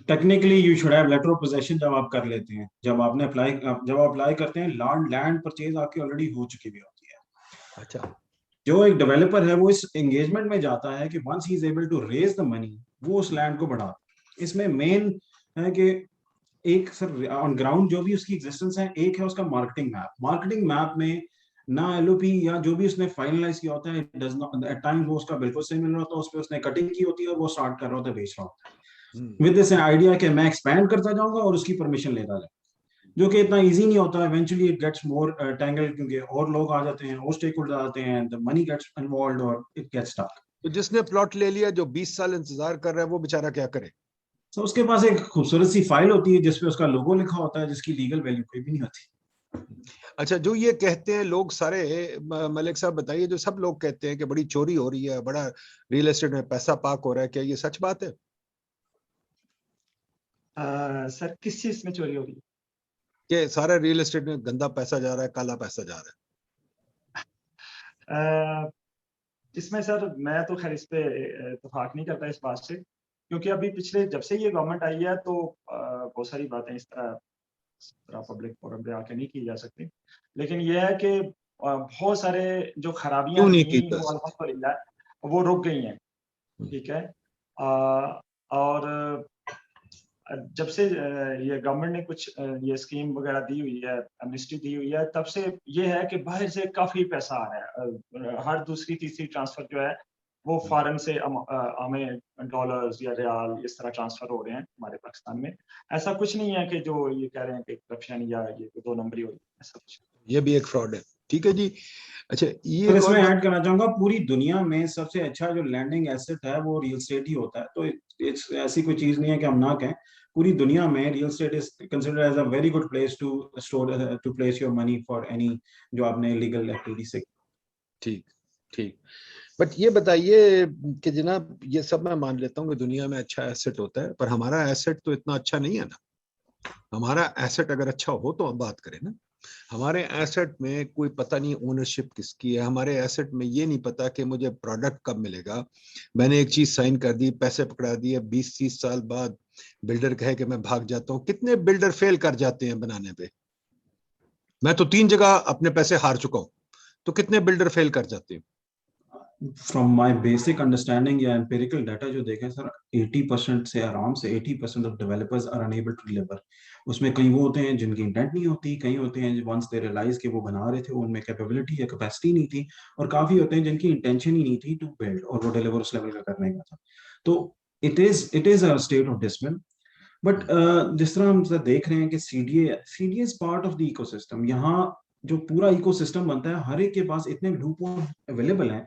D: Technically you should have letter of possession जब आप कर लेते हैं, जब आप अप्लाई करते हैं, लैंड परचेज आपकी ऑलरेडी हो चुकी हुई होती है।
A: अच्छा,
D: जो एक डेवलपर है वो इस एंगेजमेंट में जाता है कि once he is able to raise the money वो उस लैंड को बढ़ा। इसमें मेन है कि एक सर ऑन ग्राउंड जो भी उसकी एग्जिस्टेंस है, एक है उसका मार्केटिंग मैप में ना एलओपी या जो भी उसने फाइनलाइज किया होता है, it does not at times वो उसका बिल्कुल सही मिल रहा होता है, उस पर उसने कटिंग की होती है और वो स्टार्ट कर रहा होता है, बेच रहा होता है विद दिस आइडिया कि मैं एक्सपैंड करता जाऊंगा और उसकी परमिशन लेता जाऊंगा, जो कि इतना इजी नहीं होता। Eventually it gets more tangle क्योंकि और लोग आ जाते हैं और स्टेक होल्डर आते हैं, द मनी गेट्स इन्वॉल्वड और इट गेट्स स्टक।
A: तो जिसने प्लॉट ले लिया, जो 20 साल इंतजार कर रहा है, वो बेचारा क्या करे।
D: तो उसके पास एक खूबसूरत सी फाइल होती है जिसपे उसका लोगो लिखा होता है, जिसकी लीगल वैल्यू कोई भी नहीं होती।
A: अच्छा, जो ये कहते हैं लोग सारे, मलिक साहब बताइए, जो सब लोग कहते हैं कि बड़ी चोरी हो रही है, बड़ा रियल एस्टेट में पैसा पाक हो रहा है, क्या ये सच बात है?
E: सर किस चीज में चोरी हो रही है?
A: कि सारा रियल एस्टेट में गंदा पैसा जा रहा है, काला पैसा जा रहा है?
E: इसमें सर मैं तो खैर इस पे इत्तेफाक नहीं करता इस बात से, क्योंकि अभी पिछले जब से ये गवर्नमेंट आई है तो बहुत सारी बातें इस तरह पब्लिक फोरम पे आके नहीं की जा सकती। लेकिन यह है कि बहुत सारे जो खराबियां
A: क्यों नहीं
E: थी
A: की जा
E: वो
A: सकती?
E: अल्हम्दुलिल्लाह वो रुक गई हैं। ठीक है। और जब से ये गवर्नमेंट ने कुछ ये स्कीम वगैरह दी हुई है, एमनेस्टी दी हुई है, तब से ये है कि बाहर से काफी पैसा आ रहा है। हर दूसरी तीसरी ट्रांसफर जो है वो फॉरेन से हमें डॉलर्स या रियाल इस तरह ट्रांसफर हो रहे हैं हमारे पाकिस्तान में। ऐसा कुछ नहीं है कि जो ये कह रहे हैं कि करप्शन या ये 2 नंबरी हो रही है, ऐसा कुछ।
A: ये भी एक फ्रॉड है। ठीक है जी। अच्छा, ये
D: और
A: एक और
D: इसमें
A: बात।
D: ऐड करना चाहूंगा, पूरी दुनिया में सबसे अच्छा जो लैंडिंग एसेट है वो रियल एस्टेट ही होता है। तो इट्स ऐसी कोई चीज नहीं है कि हम ना कहें, पूरी दुनिया में real estate is considered as a very good place to store to place your money for any जो आपने लीगल एक्टिविटी से।
A: ठीक ठीक। बट ये बताइए कि जनाब, ये सब मैं मान लेता हूँ कि दुनिया में अच्छा एसेट होता है, पर हमारा एसेट तो इतना अच्छा नहीं है ना। हमारा एसेट अगर अच्छा हो तो हम बात करें ना। हमारे एसेट में कोई पता नहीं ओनरशिप किसकी है, हमारे एसेट में ये नहीं पता कि मुझे प्रोडक्ट कब मिलेगा। मैंने एक चीज साइन कर दी, पैसे पकड़ा दिए, 20-30 साल बाद बिल्डर कहे कि मैं भाग जाता हूँ। कितने बिल्डर फेल कर जाते हैं बनाने पे। मैं तो 3 जगह अपने पैसे हार चुका हूं, तो कितने बिल्डर फेल कर जाते हैं।
D: फ्रॉम माय बेसिक अंडरस्टैंडिंग या एम्पिरिकल डाटा जो देखें सर, 80% से आराम से 80% of developers are unable to deliver. उसमें कई वो होते हैं जिनकी इंटेंट नहीं होती, कई होते हैं वंस दे रियलाइज कि वो बना रहे थे उनमें कैपेबिलिटी या कैपेसिटी नहीं थी, और काफी होते हैं जिनकी इंटेंशन ही नहीं थी टू बिल्ड, और वो डिलीवर उस लेवल का करने का था। तो it is a state of discipline. But जिस तरह हम सर देख रहे हैं कि CDA is part of the ecosystem. यहाँ जो पूरा इकोसिस्टम बनता है, हर एक के पास इतने लूप अवेलेबल हैं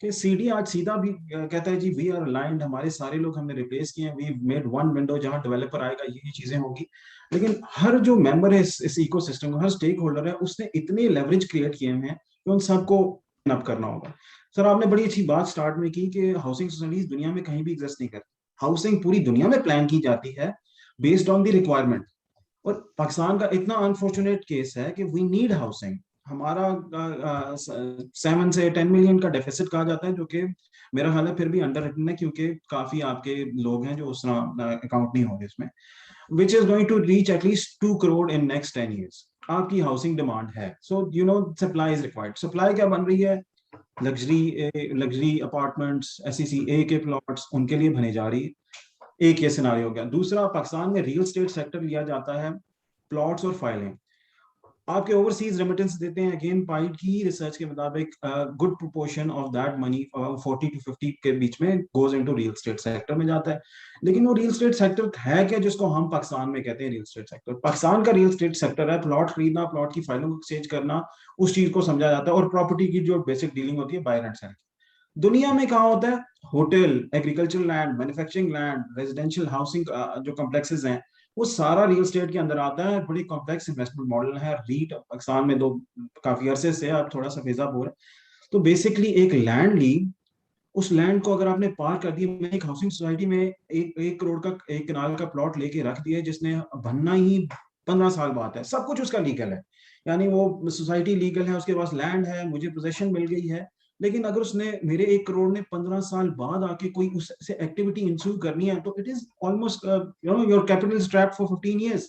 D: कि सीडी आज सीधा भी कहता है जी वी आर अलाइंड, हमारे सारे लोग हमने रिप्लेस किए हैं, वी मेड वन विंडो जहां डेवलपर आएगा ये चीजें होगी। लेकिन हर जो मेंबर है इस इकोसिस्टम का, हर स्टेक होल्डर है, उसने इतने लेवरेज क्रिएट किए हुए हैं कि उन सबको अप करना होगा। सर आपने बड़ी अच्छी बात स्टार्ट में की कि हाउसिंग सोसाइटीज दुनिया में कहीं भी एग्जिस्ट नहीं करती। हाउसिंग पूरी दुनिया में प्लान की जाती है बेस्ड ऑन द रिक्वायरमेंट, और पाकिस्तान का इतना अनफॉर्चुनेट केस है कि वी नीड हाउसिंग। हमारा 7 से 10 मिलियन का डेफिसिट कहा जाता है, जो कि मेरा ख्याल है फिर भी अंडर रिटन है, क्योंकि काफी आपके लोग हैं जो उस तरह अकाउंट नहीं हो रहे इसमें, which is going to reach at least 2 crore in next 10 years। आपकी हाउसिंग डिमांड है, so you know supply is required. Supply क्या बन रही है? लग्जरी अपार्टमेंट्स, एसईसी ए के प्लॉट्स उनके लिए बने जा रही है। एक ये सिनारियो हो गया। दूसरा, पाकिस्तान में रियल स्टेट सेक्टर लिया जाता है प्लॉट्स और फाइलें। आपके ओवरसीज रेमिटेंस देते हैं, अगेन पाइट की रिसर्च के मुताबिक good proportion of that money 40 to 50 के बीच में goes into real estate sector में जाता है। लेकिन वो रियल स्टेट सेक्टर है क्या जिसको हम पाकिस्तान में कहते हैं रियल स्टेट सेक्टर? पाकिस्तान का रियल स्टेट सेक्टर है प्लॉट खरीदना, प्लॉट की फाइलों को एक्सचेंज करना, उस चीज को समझा जाता है, और प्रॉपर्टी की जो बेसिक डीलिंग होती है बायर एंड सेल। दुनिया में कहाँ होता है? Hotel, agricultural land, manufacturing land, residential housing जो कॉम्प्लेक्सेस हैं, वो सारा रियल एस्टेट के अंदर आता है। बड़ी कॉम्प्लेक्स इन्वेस्टमेंट मॉडल है। रीट पाकिस्तान में दो काफी अरसे से अब थोड़ा सा फेजाब हो रहा है। तो बेसिकली एक लैंड ली, उस लैंड को अगर आपने पार कर दिया, मैं एक हाउसिंग सोसाइटी में एक करोड़ का एक कनाल का प्लॉट लेके रख दिया, जिसने बनना ही 15 साल बाद है, सब कुछ उसका लीगल है, यानी वो सोसाइटी लीगल है, उसके पास लैंड है, मुझे पोजेशन मिल गई है। लेकिन अगर उसने मेरे 1 करोड़ ने 15 साल बाद आके कोई उससे एक्टिविटी इंस्यू करनी है, तो it is almost you know your capital is trapped for 15 years।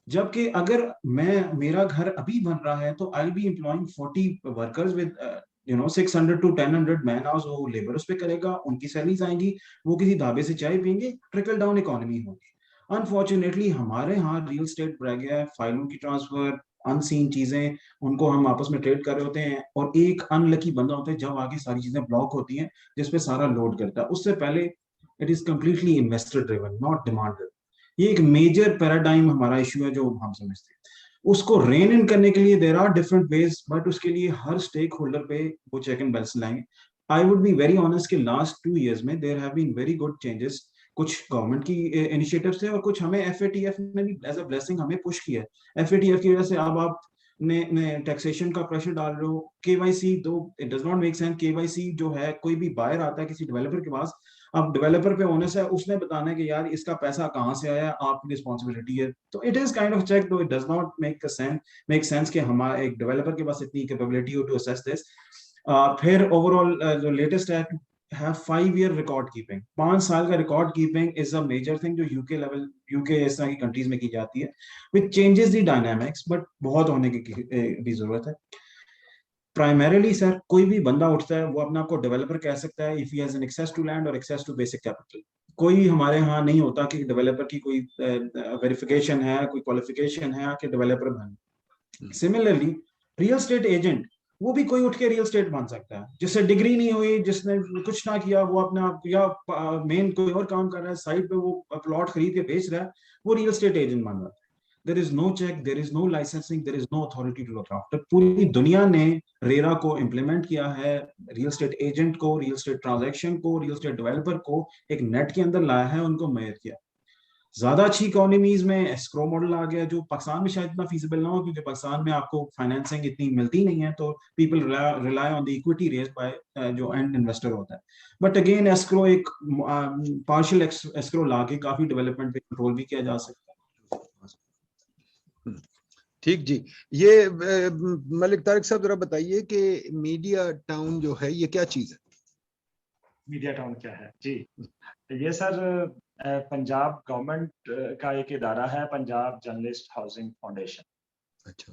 D: जबकि अगर मेरा घर अभी बन रहा है, तो I be employing 40 workers with 600 to 1000 man hours, वो लेबर उस पे करेगा, उनकी सैलरीज आएंगी, वो किसी ढाबे से चाय पियेंगे, ट्रिकल डाउन इकोनॉमी होगी। अनफॉर्चुनेटली हमारे यहाँ रियल स्टेट रह गया है, फाइलों की ट्रांसफर, अनसीन चीजें, उनको हम आपस में ट्रेड कर रहे होते हैं, और एक अनलकी बंदा होता है जब आगे सारी चीजें ब्लॉक होती हैं, जिसपे सारा लोड करता है। उससे पहले it is completely investor driven, not demand driven. ये एक मेजर पैराडाइम हमारा इशू है जो हम समझते हैं। उसको रेन इन करने के लिए there are different ways, but उसके लिए हर स्टेक होल्डर पे वो चेक एंड बैलेंस लाएंगे। I would be very honest कि लास्ट 2 years में there have been very good changes, कुछ गवर्नमेंट की इनिशिएटिव्स थे, और कुछ हमें एफएटीएफ ने भी एज अ ब्लेसिंग हमें पुश किया है। एफएटीएफ की वजह से अब आप ने टैक्सेशन का प्रेशर डाल रहे हो। केवाईसी, दो it does not make sense, KYC जो है, कोई भी बायर आता है किसी डेवलपर के पास, अब डेवलपर पे ओनस है, उसने बताना है कि यार इसका पैसा कहाँ से आया, आपकी रिस्पॉन्सिबिलिटी है। तो it is kind of check, though it does not make sense कि हमारे एक डेवलपर के पास इतनी कैपेबिलिटी हो टू असेस दिस। फिर ओवरऑल जो लेटेस्ट है, have 5 year record keeping, 5 साल का record keeping is a major thing जो यूके इस तरह की कंट्रीज में की जाती है, which changes the dynamics, but बहुत होने की भी जरूरत है। प्राइमरीली सर, कोई भी बंदा उठता है वो अपने आप को डेवलपर कह सकता है if he has an access to land और एक्सेस टू बेसिक कैपिटल। कोई हमारे यहाँ नहीं होता कि डेवलपर की कोई वेरिफिकेशन है, कोई क्वालिफिकेशन है कि डेवलपर बने। सिमिलरली रियल स्टेट एजेंट, वो भी कोई उठ के रियल स्टेट बन सकता है, जिससे डिग्री नहीं हुई, जिसने कुछ ना किया, वो अपने आप या मेन कोई और काम कर रहा है, साइड पे वो प्लॉट खरीद के बेच रहा है, वो रियल स्टेट एजेंट बन जाता है। There is no check, there is no licensing, there is no authority to look after. पूरी दुनिया ने रेरा को इम्प्लीमेंट किया है, रियल स्टेट एजेंट को, रियल स्टेट ट्रांजैक्शन को, रियल स्टेट डेवलपर को एक नेट के अंदर लाया है, उनको मेयर किया। ज्यादा अच्छी इकोनॉमीज में एस्क्रो मॉडल आ गया, जो पाकिस्तान में शायद इतना फीजिबल ना हो, क्योंकि पाकिस्तान में आपको फाइनेंसिंग इतनी मिलती नहीं है, तो people rely on the equity raise by जो एंड इन्वेस्टर होता है। बट अगेन एस्क्रो एक पार्शियल एस्क्रो ला के काफी डेवलपमेंट पे कंट्रोल भी किया जा सकता है।
A: ठीक जी। ये मलिक तारिक साहब जरा बताइए कि मीडिया टाउन जो है ये क्या चीज है?
E: मीडिया टाउन क्या है जी? ये सर पंजाब गवर्नमेंट का एक इदारा है, पंजाब जर्नलिस्ट हाउसिंग फाउंडेशन।
A: अच्छा।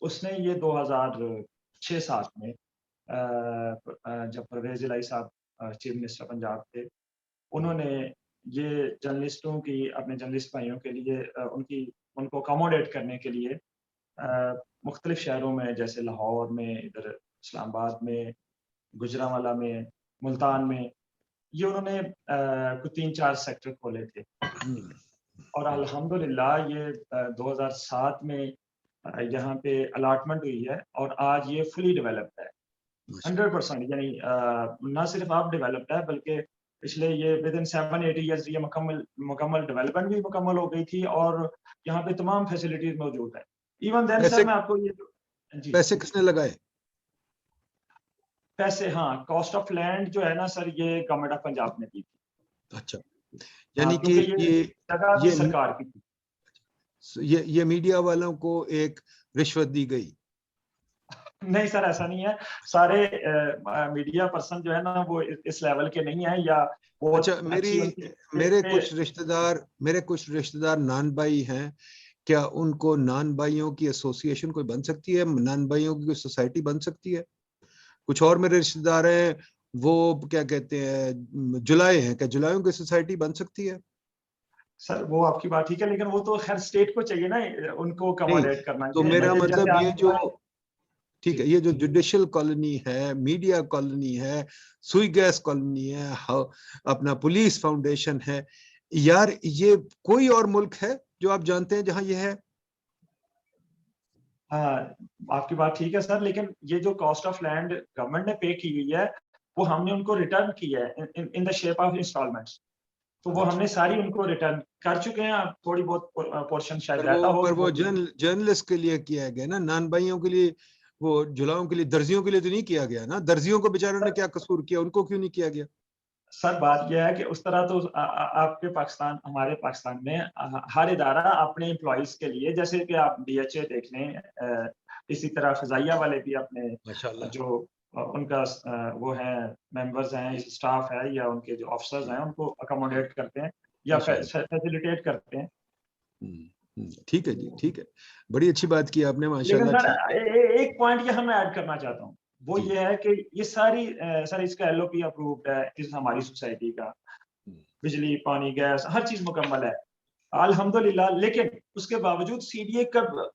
E: उसने ये 2006-7 में जब परवेज इलाही साहब चीफ मिनिस्टर पंजाब थे, उन्होंने ये जर्नलिस्टों की, अपने जर्नलिस्ट भाइयों के लिए उनको अकोमोडेट करने के लिए मुख्तलिफ शहरों में, जैसे लाहौर में, इधर इस्लामाबाद में, गुजरांवाला में, मुल्तान में, ये उन्होंने कुछ 3-4 सेक्टर खोले थे। और अल्हम्दुलिल्लाह ये 2007 में यहाँ पे अलॉटमेंट हुई है और आज ये फुली डेवलप्ड है 100%। यानी ना सिर्फ आप डेवलप्ड है, बल्कि पिछले ये विद इन 7-8 ईयर्स ये मुकम्मल डेवलपमेंट भी मुकम्मल हो गई थी और यहाँ पे तमाम फैसिलिटीज मौजूद है। इवन देन सर, मैं आपको ये जी,
A: पैसे किसने लगाए?
E: पैसे, हाँ, कॉस्ट ऑफ लैंड जो है ना सर, ये गवर्नमेंट ऑफ पंजाब ने दी थी।
A: अच्छा,
E: हाँ,
A: यानी कि
E: क्योंकि ये जगह भी सरकार की थी।
A: ये मीडिया वालों को एक रिश्वत दी गई?
E: नहीं सर, ऐसा नहीं है। सारे मीडिया पर्सन जो है ना वो इस लेवल के नहीं है, या वो
A: अच्छा, मेरे कुछ रिश्तेदार नान भाई हैं, क्या उनको नान भाइयों की एसोसिएशन कोई बन सकती है? नान भाइयों की कोई सोसाइटी बन सकती है? कुछ और मेरे रिश्तेदार हैं, वो क्या कहते हैं, जुलाए हैं, क्या जुलायों की सोसाइटी बन सकती है?
E: सर वो आपकी बात ठीक है, लेकिन वो तो खैर स्टेट को चाहिए ना उनको अकोमोडेट करना।
A: तो मेरा मतलब ये जो, ठीक है, ये जो
E: जी।
A: जुडिशियल कॉलोनी है, मीडिया कॉलोनी है, सुई गैस कॉलोनी है, अपना पुलिस फाउंडेशन है, यार ये कोई और मुल्क है जो आप जानते हैं जहां ये है?
E: हाँ, आपकी बात ठीक है सर, लेकिन ये जो कॉस्ट ऑफ लैंड गवर्नमेंट ने पे की हुई है, वो हमने उनको रिटर्न की है in the shape of installments. तो वो हमने सारी उनको रिटर्न कर चुके हैं। अब थोड़ी बहुत पोर्शन शायद रहता हो।
A: पर वो जर्नलिस्ट के लिए किया गया ना, नान भाइयों के लिए, वो जुलाओं के लिए, दर्जियों के लिए तो नहीं किया गया ना। दर्जियों को बेचारों ने क्या कसूर किया, उनको क्यों नहीं किया गया?
E: सर बात यह है कि उस तरह तो आपके पाकिस्तान, हमारे पाकिस्तान में हर इदारा अपने एम्प्लॉइज के लिए, जैसे कि आप DHA देख लें, इसी तरह फजाइया वाले भी अपने
A: माशाल्लाह।
E: जो उनका वो है, मेंबर्स हैं, स्टाफ है, या उनके जो ऑफिसर्स हैं, उनको अकोमोडेट करते हैं या फैसिलिटेट करते हैं।
A: ठीक है जी, ठीक है, बड़ी अच्छी बात की आपने,
E: लेकिन
A: माशाल्लाह।
E: सर एक पॉइंट ये मैं ऐड करना चाहता हूँ, वो
A: जी।
E: ये है कि ये सारी सर इसका LOP अप्रूव्ड है, इस हमारी सोसाइटी का, बिजली, पानी, गैस, हर चीज मुकम्मल है अल्हम्दुलिल्लाह। लेकिन उसके बावजूद CDA कब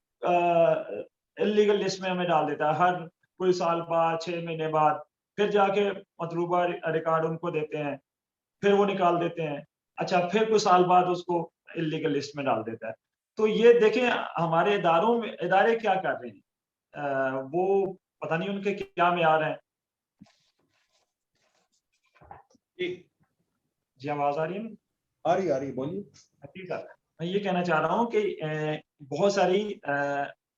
E: इलीगल लिस्ट में हमें डाल देता है, हर कोई साल बाद, 6 महीने बाद, फिर जाके मतलूबा रिकॉर्ड उनको देते हैं, फिर वो निकाल देते हैं। अच्छा, फिर कुछ साल बाद उसको इलीगल लिस्ट में डाल देता है। तो ये देखें हमारे इदारे क्या कर रहे हैं, वो पता नहीं उनके क्या मेयार हैं। जी, आवाज आ रही है?
A: आ रही, बोलिए।
E: ठीक है, मैं ये कहना चाह रहा हूँ कि बहुत सारी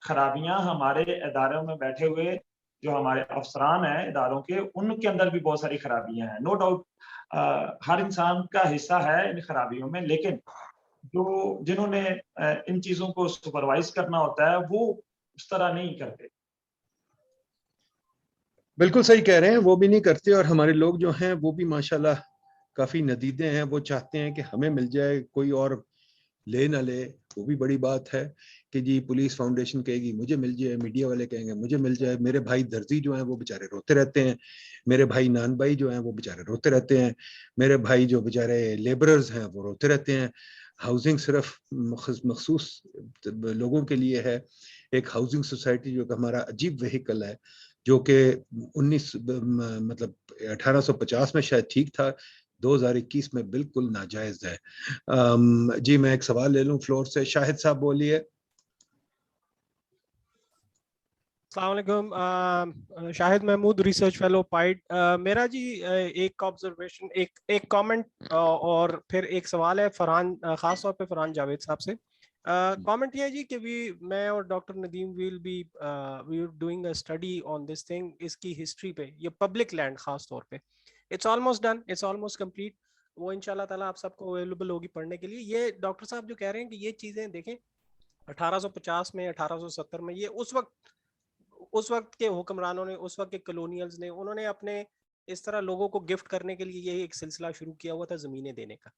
E: खराबियां हमारे इदारों में बैठे हुए जो हमारे अफसरान हैं इदारों के, उनके अंदर भी बहुत सारी खराबियां हैं। नो डाउट हर इंसान का हिस्सा है इन खराबियों में, लेकिन जो जिन्होंने इन चीजों को सुपरवाइज करना होता है वो उस तरह नहीं करते।
A: बिल्कुल सही कह रहे हैं, वो भी नहीं करते, और हमारे लोग जो हैं वो भी माशाल्लाह काफी नदीदे हैं। वो चाहते हैं कि हमें मिल जाए, कोई और ले ना ले। वो भी बड़ी बात है कि जी पुलिस फाउंडेशन कहेगी मुझे मिल जाए, मीडिया वाले कहेंगे मुझे मिल जाए। मेरे भाई दर्जी जो हैं वो बेचारे रोते रहते हैं, मेरे भाई नान भाई जो हैं वो बेचारे रोते रहते हैं, मेरे भाई जो बेचारे लेबरर्स हैं वो रोते रहते हैं। हाउसिंग सिर्फ मखसूस लोगों के लिए है। एक हाउसिंग सोसाइटी जो कि हमारा अजीब व्हीकल है, जो कि 1850 में शायद ठीक था, 2021 में बिल्कुल नाजायज है। जी, मैं एक सवाल ले लूं फ्लोर से, शाहिद साहब बोलिए।
F: अस्सलाम वालेकुम, Shahid Mahmood, research fellow PIDE. मेरा जी एक ऑब्जर्वेशन, एक कमेंट और फिर एक सवाल है फरहान, खास तौर पे फरहान जावेद साहब से। कमेंट ये है जी कि मैं और doctor Nadeem we are doing a study on this thing, इसकी हिस्ट्री पे, ये पब्लिक लैंड खास तौर पे। It's almost done, it's almost complete. वो इंशाल्लाह ताला आप सबको अवेलेबल होगी पढ़ने के लिए। ये डॉक्टर साहब जो कह रहे हैं कि ये चीज़ें देखें 1850 में, 1870 में, ये उस वक्त के हुक्मरानों ने, उस वक्त के कॉलोनियल्स ने, उन्होंने अपने इस तरह लोगों को गिफ्ट करने के लिए ये एक सिलसिला शुरू किया हुआ था ज़मीनें देने का।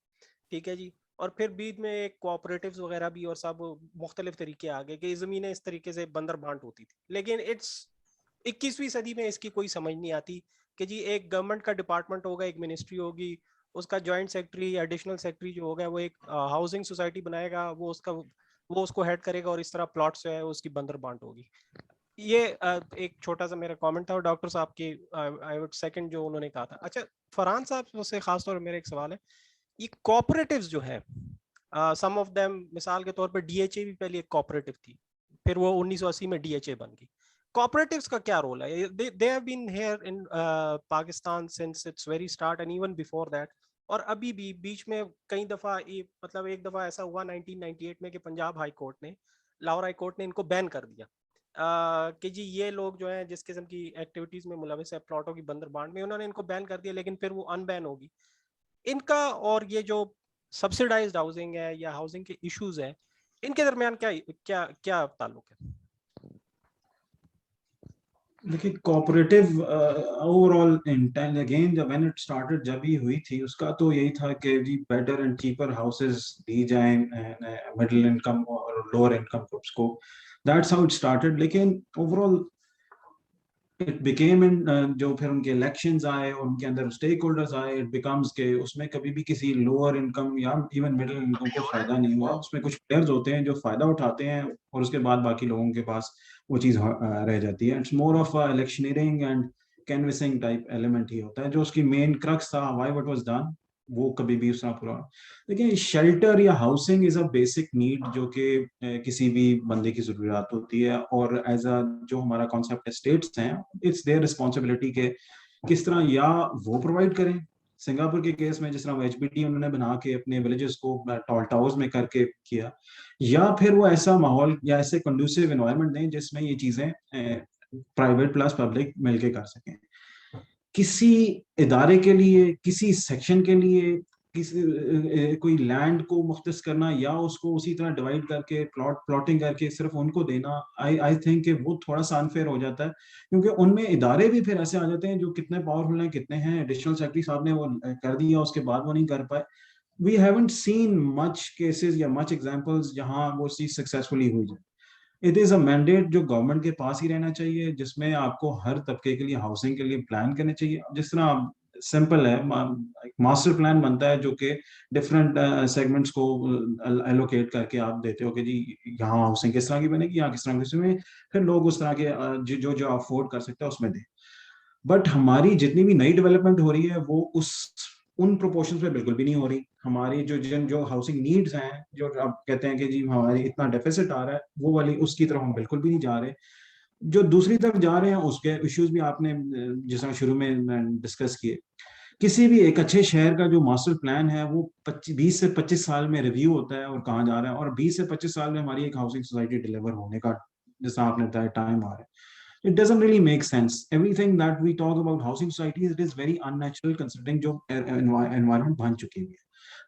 F: ठीक है जी। और फिर बीच में एक कोऑपरेटिव्स वगैरह भी और सब मुख्तलिफ तरीके आ गए कि ज़मीनें इस तरीके से बंदर बांट होती थी। लेकिन 21वीं सदी में इसकी कोई समझ नहीं आती कि जी एक गवर्नमेंट का डिपार्टमेंट होगा, एक मिनिस्ट्री होगी, उसका जॉइंट सेक्रेटरी या एडिशनल सेक्रेटरी जो होगा वो एक हाउसिंग सोसाइटी बनाएगा, वो उसको हेड करेगा और इस तरह प्लॉट से है उसकी बंदर बांट होगी। ये एक छोटा सा मेरा कमेंट था और डॉक्टर साहब की आई वुड सेकंड जो उन्होंने कहा था। अच्छा फरहान साहब से खास तौर पर मेरा एक सवाल है, ये कोऑपरेटिव्स जो है सम ऑफ देम, मिसाल के तौर पे डीएचए भी पहले एक कोऑपरेटिव थी, फिर वो 1980 में डीएचए बन गई। कोऑपरेटिव्स का क्या रोल है? They have been here in Pakistan since its very start and even before that, और अभी भी बीच में कई दफा मतलब एक दफा ऐसा हुआ 1998 में कि पंजाब हाई कोर्ट ने, लाहौर हाई कोर्ट ने इनको बैन कर दिया कि जी ये लोग जो हैं जिस किस्म की एक्टिविटीज में मुलविस है प्लॉटों की बंदर बांट में, उन्होंने इनको बैन कर दिया, लेकिन फिर वो अनबैन होगी इनका। और ये जो सब्सिडाइज्ड हाउसिंग है या हाउसिंग के इश्यूज है, इनके दरमियान क्या क्या क्या ताल्लुक है?
D: देखिए कोऑपरेटिव ओवरऑल इंटेंट अगेन जब व्हेन इट स्टार्टेड, जब ही हुई थी, उसका तो यही था कि जी बेटर एंड चीपर हाउसेस दी जाएं मिडिल इनकम और लोअर इनकम ग्रुप्स को, दैट्स हाउ इट स्टार्टेड। लेकिन ओवरऑल इट बिकेम इन जो फिर उनके इलेक्शंस आए और उनके अंदर स्टेक होल्डर्स आए, इट बिकम्स के उसमें कभी भी किसी लोअर इनकम या इवन मिडिल इनकम को फायदा नहीं हुआ। उसमें कुछ प्लेयर्स होते हैं जो फायदा उठाते हैं और उसके बाद बाकी लोगों के पास वो चीज रह जाती है। It's more of electioneering and canvassing type element ही होता है। जो उसकी मेन क्रक्स था व्हाई व्हाट वाज डन, वो कभी भी उसका पूरा। लेकिन शेल्टर या housing is a basic need जो कि किसी भी बंदे की जरूरत होती है, और एज अ जो हमारा कॉन्सेप्ट है स्टेट्स हैं, इट्स देयर रिस्पॉन्सिबिलिटी के किस तरह या वो प्रोवाइड करें। सिंगापुर के केस में जिस तरह एचबीटी उन्होंने बना के अपने विलेजेस को टॉल टावर्स में करके किया, या फिर वो ऐसा माहौल या ऐसे कंडूसिव एनवायरनमेंट दें जिसमें ये चीजें प्राइवेट प्लस पब्लिक मिलके कर सकें। किसी इदारे के लिए, किसी सेक्शन के लिए किसी कोई लैंड को मुख्तस करना या उसको उसी तरह डिवाइड करके प्लॉटिंग करके सिर्फ उनको देना, आई थिंक वो थोड़ा सा अनफेयर हो जाता है, क्योंकि उनमें इदारे भी फिर ऐसे आ जाते हैं जो कितने पावरफुल हैं, कितने हैं। एडिशनल सेक्रेटरी साहब ने वो कर दिया, उसके बाद वो नहीं कर पाए। We haven't seen much cases या मच एग्जांपल्स जहां वो चीज सक्सेसफुली हुई जाए। इट इज अ मैंडेट जो गवर्नमेंट के पास ही रहना चाहिए, जिसमें आपको हर तबके के लिए हाउसिंग के लिए प्लान करने चाहिए। जिस तरह सिंपल है, मास्टर प्लान बनता है जो कि डिफरेंट सेगमेंट्स को एलोकेट करके आप देते हो कि जी यहाँ हाउसिंग किस तरह की बनेगी, यहाँ किस तरह की, उसमें फिर लोग उस तरह के जो जो अफोर्ड कर सकते हैं उसमें दें। बट हमारी जितनी भी नई डेवलपमेंट हो रही है वो उन प्रोपोर्शंस पे बिल्कुल भी नहीं हो रही। हमारी जो हाउसिंग नीड्स हैं, जो आप कहते हैं कि जी हमारी इतना डेफिसिट आ रहा है, वो वाली उसकी तरफ हम बिल्कुल भी नहीं जा रहे। जो दूसरी तरफ जा रहे हैं उसके इश्यूज भी आपने जिस तरह शुरू में डिस्कस किए। किसी भी एक अच्छे शहर का जो मास्टर प्लान है वो 20 से 25 साल में रिव्यू होता है और कहाँ जा रहा है, और 20 से 25 साल में हमारी एक हाउसिंग सोसाइटी डिलीवर होने का जैसा आपने बताया टाइम आ रहा है। It doesn't really make sense. Everything that we talk about housing societies, it is very unnatural considering जो environment बन चुकी है।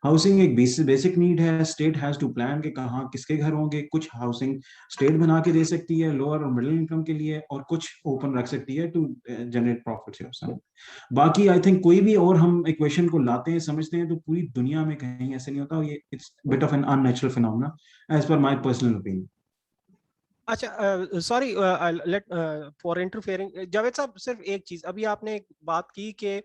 D: हाउसिंग एक बेसिक नीड है। स्टेट हैज टू प्लान के कहाँ किसके घर होंगे। कुछ हाउसिंग स्टेट बना के दे सकती है लोअर और मिडिल इनकम के लिए, और कुछ ओपन रख सकती है टू जनरेट प्रॉफिट्स। बाकी आई थिंक कोई भी और हम इक्वेशन को लाते हैं समझते हैं तो पूरी दुनिया में कहीं ऐसे नहीं होता। ये it's bit of an unnatural phenomena as पर माय पर्सनल ओपिनियन।
F: अच्छा sorry late for interfering, Javed sahab सिर्फ एक चीज, अभी आपने एक बात की कि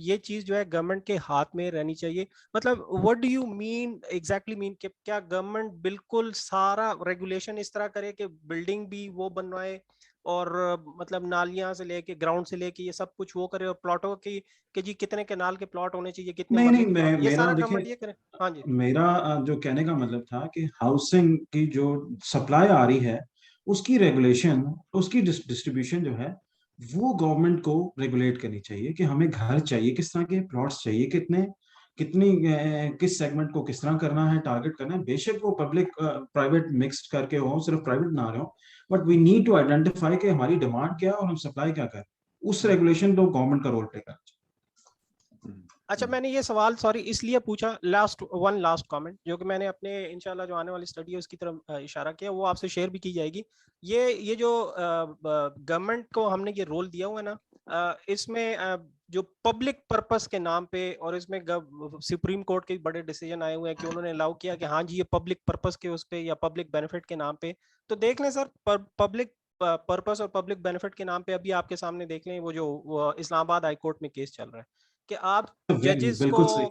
F: ये चीज जो है गवर्नमेंट के हाथ में रहनी चाहिए, मतलब what do you mean exactly mean कि क्या गवर्नमेंट बिल्कुल सारा रेगुलेशन इस तरह करे कि बिल्डिंग भी वो बनवाए और मतलब नालियां से लेके ग्राउंड से लेके ये सब कुछ वो करे, और प्लॉटों की कि जी कितने कैनाल के प्लॉट होने चाहिए, कितने
D: नहीं
F: मरले
D: नहीं,
F: के प्लॉट, ये
D: मेरा
F: सारा
D: देखिए,
F: गवर्नमेंट ये करे? हाँ जी।
D: मेरा जो कहने का मतलब था कि हाउसिंग की जो सप्लाई आ रही है उसकी रेगुलेशन, उसकी डिस्ट्रीब्यूशन जो है वो गवर्नमेंट को रेगुलेट करनी चाहिए कि हमें घर चाहिए किस तरह के, प्लॉट्स चाहिए कितने, कितनी किस सेगमेंट को किस तरह करना है, टारगेट करना है। बेशक वो पब्लिक प्राइवेट मिक्स्ड करके हो, सिर्फ प्राइवेट ना रहे हो, but we need to identify कि हमारी डिमांड क्या है और हम सप्लाई क्या करें। उस रेगुलेशन तो गवर्नमेंट का रोल प्ले करना चाहिए।
F: अच्छा मैंने ये सवाल सॉरी इसलिए पूछा, लास्ट कमेंट जो कि मैंने अपने इंशाल्लाह जो आने वाली स्टडी है उसकी तरफ इशारा किया, वो आपसे शेयर भी की जाएगी। ये जो गवर्नमेंट को हमने ये रोल दिया हुआ है ना, इसमें जो पब्लिक पर्पस के नाम पे, और इसमें सुप्रीम कोर्ट के बड़े डिसीजन आए हुए हैं कि उन्होंने अलाउ किया कि हाँ जी ये पब्लिक पर्पस के उस पे या पब्लिक बेनिफिट के नाम पे, तो देख लें सर, पब्लिक पर्पस और पब्लिक बेनिफिट के नाम पे अभी आपके सामने देख लें वो इस्लामाबाद हाई कोर्ट में केस चल रहा है कि आप
D: बिल्कुल सही।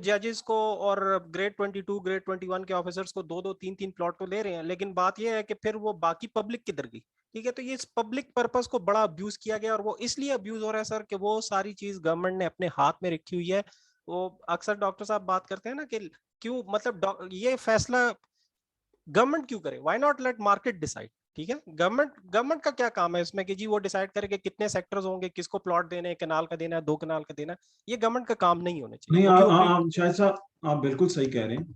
F: जजेस को और ग्रेड 22 ग्रेड 21 के ऑफिसर्स को 2-2 3-3 प्लॉट तो ले रहे हैं, लेकिन बात यह है कि फिर वो बाकी पब्लिक किधर गई? ठीक है, तो ये इस पब्लिक पर्पस को बड़ा अब्यूज किया गया और वो इसलिए अब्यूज हो रहा है सर कि वो सारी चीज गवर्नमेंट ने अपने हाथ में रखी हुई है। वो अक्सर डॉक्टर साहब बात करते हैं ना कि क्यों, मतलब ये फैसला गवर्नमेंट क्यों करे, why not let market decide. ठीक है, गवर्नमेंट का क्या काम है इसमें कि जी वो डिसाइड करे कि कितने सेक्टर्स होंगे, किसको प्लॉट देने हैं, कनाल का देना है, 2 कनाल का देना है, ये गवर्नमेंट का काम नहीं होना चाहिए।
D: नहीं,
F: वो क्यों
D: आप शायद साहब आप बिल्कुल सही कह रहे हैं।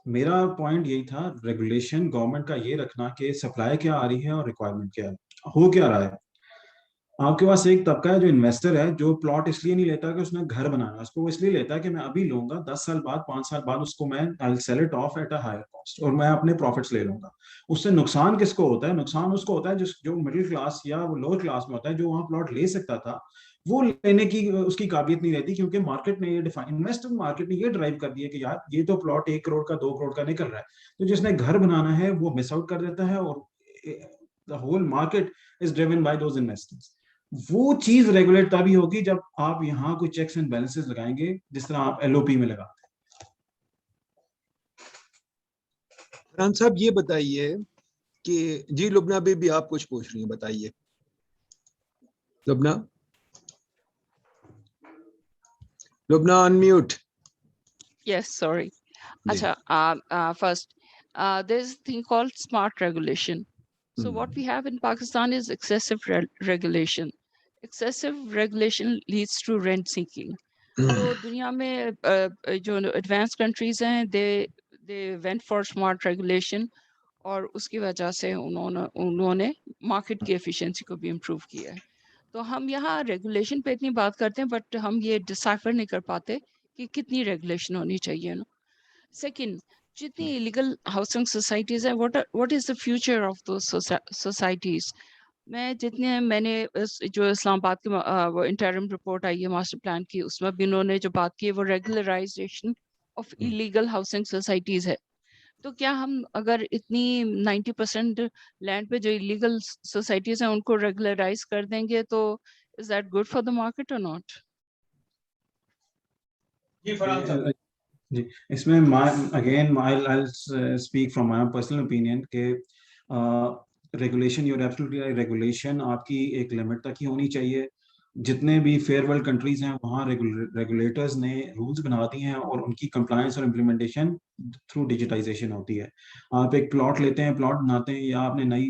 D: मेरा पॉइंट यही था, रेगुलेशन गवर्नमेंट का ये रखना कि सप्लाई क्या आ रही है और रिक्वायरमेंट क्या है, हो क्या रहा है। आपके पास एक तबका है जो इन्वेस्टर है, जो प्लॉट इसलिए नहीं लेता कि उसने घर बनाना है, उसको वो इसलिए लेता है कि मैं अभी लूंगा, 10 साल बाद 5 साल बाद उसको मैं I sell it off at a higher cost और मैं अपने प्रॉफिट्स ले लूंगा। उससे नुकसान किसको होता है? नुकसान उसको होता है जो मिडिल क्लास या वो लोअर क्लास में होता है, जो वहां प्लॉट ले सकता था वो लेने की उसकी काबिलियत नहीं रहती, क्योंकि मार्केट ने ये डिफाइन, इन्वेस्टमेंट मार्केट ने ये ड्राइव कर दिया कि यार ये तो प्लॉट 1 करोड़ का 2 करोड़ का निकल रहा है, तो जिसने घर बनाना है वो मिस आउट कर देता है और the whole market is driven by those investors. वो चीज रेगुलेट तभी होगी जब आप यहाँ कोई चेक्स एंड बैलेंसेस लगाएंगे, जिस तरह आप एलओपी में लगाते हैं।
A: फरहान साहब ये बताइए कि जी लुबना भी आप कुछ पूछ रही हैं, बताइए Lubna. Lubna unmute.
C: Yes, sorry.
A: Ji.
C: Acha, first, there's a thing called smart regulation. So what we have in Pakistan is excessive regulation. Excessive regulation leads to rent seeking. So दुनिया में जो advanced countries हैं, they went for smart regulation और उसकी वजह से उन्होंने market की efficiency को भी improve किया है। तो हम यहाँ रेगुलेशन पे इतनी बात करते हैं, बट हम ये डिसाइफर नहीं कर पाते कि कितनी रेगुलेशन होनी चाहिए ना। सेकंड, जितनी इलीगल हाउसिंग सोसाइटीज है, what is the future of दो सोसाइटीज? मैंने जो इस्लामाबाद की वो इंटरिम रिपोर्ट आई है मास्टर प्लान की, उसमें भी उन्होंने जो बात की है वो regularization of illegal housing societies है। तो क्या हम अगर इतनी 90% लैंड पे जो इलीगल सोसाइटीज हैं उनको रेगुलराइज कर देंगे तो is that good for the market और नॉट?
E: जी फरहान साहब।
D: जी, इसमें again I speak from my personal opinion के regulation, you're absolutely right, regulation आपकी एक लिमिट तक ही होनी चाहिए। जितने भी फेयर वर्ल्ड कंट्रीज हैं वहाँ रेगुलेटर्स ने रूल्स बना दिए हैं और उनकी कंप्लायंस और इम्प्लीमेंटेशन थ्रू डिजिटाइजेशन होती है। आप एक प्लॉट लेते हैं, प्लॉट बनाते हैं, या आपने नई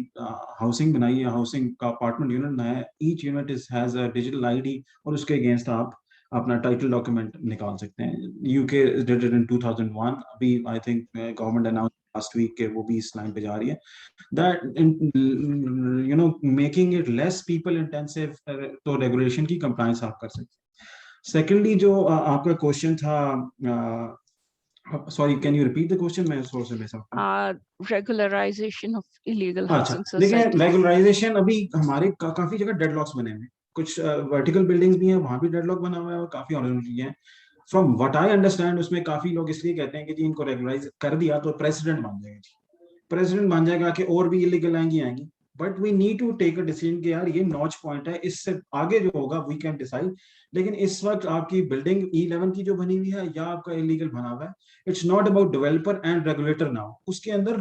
D: हाउसिंग बनाई है, हाउसिंग का अपार्टमेंट यूनिट बनाया है, each unit has a digital ID और उसके अगेंस्ट आप अपना टाइटल डॉक्यूमेंट निकाल सकते हैं। यूके डिड इट इन 2001, अभी I think government announce last week के वो भी इस लाइन पे जा रही है, that you know making it less people intensive, तो रेगुलेशन की कंप्लायंस आप कर सकते हैं। सेकेंडली जो आपका क्वेश्चन था, sorry can you repeat the question? मैं सोच से बेसा
C: रेगुलराइजेशन ऑफ इलीगल
D: अच्छा,
C: हाउसिंग
D: देखिए
C: सोसाइटी।
D: रेगुलराइजेशन अभी हमारे काफी जगह डेडलॉक्स बने हुए हैं, कुछ वर्टिकल बिल्डिंग्स भी हैं वहां भी डेडलॉक बना हुआ है और काफी हॉरिजॉन्टल हैं। फ्रॉम व्हाट आई अंडरस्टैंड उसमें काफी लोग इसलिए कहते हैं कि जी इनको रेगुलराइज कर दिया तो प्रेसिडेंट बन जाएगा, जी प्रेसिडेंट बन जाएगा कि और भी इलीगल आएंगी। But we need to take a decision कि यार ये नॉच पॉइंट है, इससे आगे जो होगा वी कैन डिसाइड। लेकिन इस वक्त आपकी बिल्डिंग E11 की जो बनी हुई है या आपका इलीगल बना हुआ है, it's not about developer and regulator now. उसके अंदर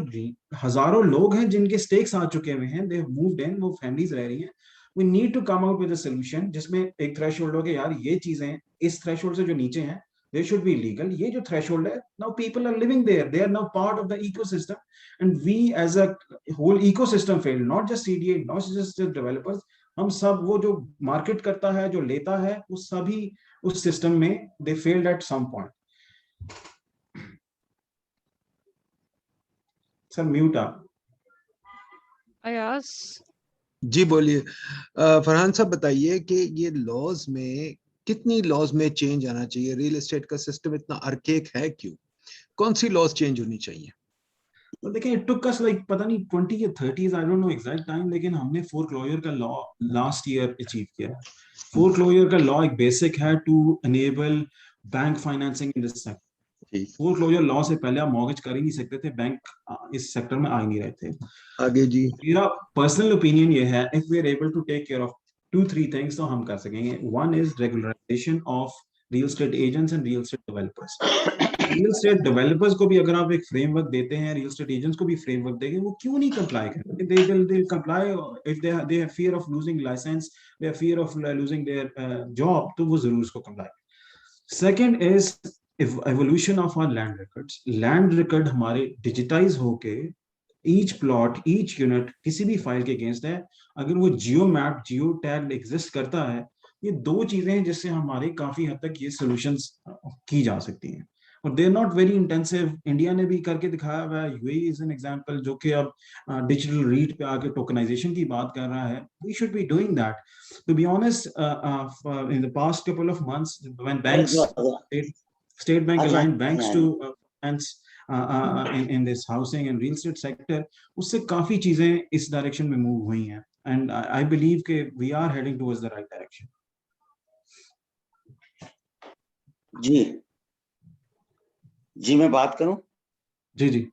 D: हजारों लोग हैं जिनके स्टेक्स आ चुके हुए हैं, दे हैव मूव्ड इन, वो फैमिलीज रह रही हैं। We need to come out with a solution जिसमें एक थ्रेशोल्ड हो कि यार ये चीजें इस थ्रेशोल्ड से जो नीचे हैं they should be legal. ये जो threshold है, now people are living there, they are now part of the ecosystem, and we as a whole ecosystem failed, not just CDA, not just the developers, हम सब वो जो market करता है, जो लेता है, वो सभी उस सिस्टम में they failed at some point. Sir mute आप।
C: अयास
A: जी बोलिए। फरहान साहब बताइए कि ये लॉज में कितनी लॉज में चेंज आना चाहिए? रियल एस्टेट का सिस्टम इतना अर्केक है क्यों? कौन सी लॉज चेंज होनी चाहिए?
D: तो देखिए इट टुक अस लाइक पता नहीं 20 या 30s, I don't know exact time, लेकिन हमने फोरक्लोजर का लॉ लास्ट ईयर अचीव किया। फोरक्लोजर का लॉ एक बेसिक है to enable bank financing in this sector.
A: ठीक,
D: फोरक्लोजर लॉ से पहले आप मॉर्गेज कर ही नहीं सकते थे, बैंक इस सेक्टर में आ ही नहीं रहे थे।
A: आगे जी।
D: मेरा पर्सनल ओपिनियन ये है, if we are able to take care of 2-3 things तो हम कर सकेंगे। One is regularization of real estate agents and real estate developers. Real estate developers को भी अगर आप एक फ्रेमवर्क देते हैं, रियल एस्टेट एजेंट्स को भी फ्रेमवर्क देंगे, वो क्यों नहीं कंप्लाई करेंगे? They will comply if they have fear of losing license, they have fear of losing their job, तो वो जरूर उसको comply. Second is evolution of our land records. Land record हमारे digitize होके each plot, each unit किसी भी file के against है, अगर वो जियो मैप, जियो टैग एग्जिस्ट करता है, ये दो चीजें हैं जिससे हमारे काफी हद तक ये सॉल्यूशंस की जा सकती हैं, और they are not very intensive. India ने भी करके दिखाया हुआ है, यूएई इज एन एग्जांपल, जो कि अब डिजिटल रीड पे आके टोकनाइजेशन की बात कर रहा है। We should be doing that, to be honest. In the past couple of months when banks, State Bank aligned banks to banks in this housing and real estate sector, उससे काफी चीजें इस डायरेक्शन में मूव हुई हैं, and I believe कि we are heading towards the right direction.
G: जी मैं बात करूं?
D: जी जी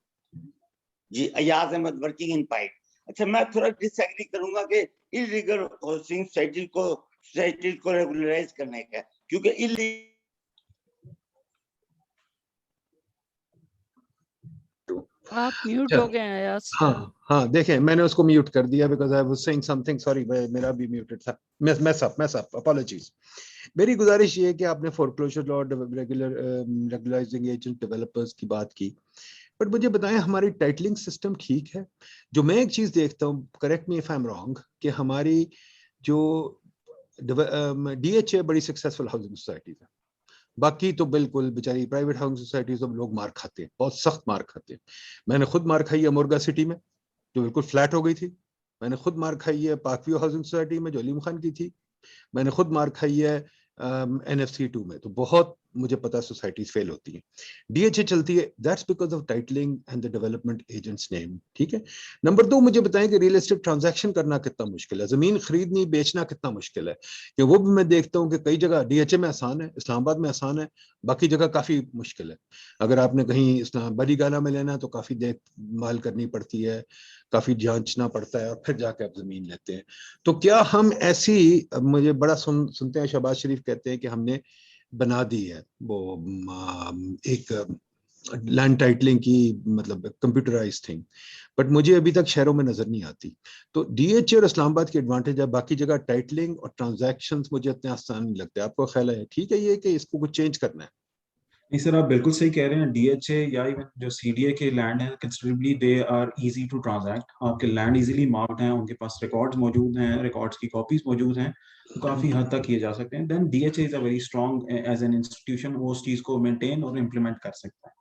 G: जी, अयाज अहमद, वर्किंग इन पाइट। अच्छा, मैं थोड़ा डिसएग्री करूंगा कि इलीगल हाउसिंग सोसाइटी को रेगुलराइज करने का, क्योंकि इलीगल
C: आप म्यूट हो गए हैं यार।
A: हाँ हाँ, देखें मैंने उसको म्यूट कर दिया because I was saying something, sorry मेरा भी म्यूटेड था, मैस अप, अपॉलॉजीज। मेरी गुजारिश ये है कि आपने फोरक्लोजर लॉ, रेगुलराइजिंग एजेंट, डेवलपर्स की बात की, बट मुझे बताएं हमारी टाइटलिंग सिस्टम ठीक है? जो मैं एक चीज देखता हूँ, correct me if I am wrong, कि हमारी जो DHA बड़ी सक्सेसफुल हाउसिंग सोसाइटीज है, बाकी तो बिल्कुल बेचारी प्राइवेट हाउसिंग सोसाइटीज सब लोग मार खाते हैं, बहुत सख्त मार खाते हैं। मैंने खुद मार खाई है मुर्गा सिटी में, जो बिल्कुल फ्लैट हो गई थी। मैंने खुद मार खाई है पार्कव्यू हाउसिंग सोसाइटी में, जो अलीम खान की थी। मैंने खुद मार खाई है NFC 2 में। तो बहुत मुझे पता सोसाइटीज फेल होती हैं। DHA चलती है, that's because of titling and the development agents name, ठीक है। नंबर 2, मुझे बताएं कि रियल एस्टेट ट्रांजैक्शन करना कितना मुश्किल है, जमीन खरीदनी बेचना कितना मुश्किल है, कि वो भी मैं देखता हूँ कि कई जगह DHA में आसान है, इस्लामाबाद में आसान है, बाकी जगह काफी मुश्किल है। अगर आपने कहीं बड़ी गाला में लेना है तो काफी देखभाल करनी पड़ती है, काफी जांचना पड़ता है, और फिर जाके आप जमीन लेते हैं। तो क्या हम ऐसी, मुझे बड़ा सुनते हैं शहबाज शरीफ कहते हैं कि हमने बना दी है वो एक लैंड टाइटलिंग की, मतलब कंप्यूटराइज थिंग, बट मुझे अभी तक शहरों में नजर नहीं आती। तो DHA और इस्लामाबाद की एडवांटेज है, बाकी जगह टाइटलिंग और ट्रांजैक्शंस मुझे इतने आसान नहीं लगते। आपको ख्याल है ठीक है ये कि इसको कुछ चेंज करना है?
D: नहीं सर, आप बिल्कुल सही कह रहे हैं। DHA या इवन जो CDA के लैंड है, considerably they are easy to transact. आपके लैंड इजीली मार्क्ड हैं, उनके पास रिकॉर्ड्स मौजूद हैं, रिकॉर्ड्स की कॉपीज मौजूद हैं, तो काफी हद तक किए जा सकते हैं। Then DHA is a very strong as an institution, वो उस चीज को मेंटेन और इम्प्लीमेंट कर सकता है।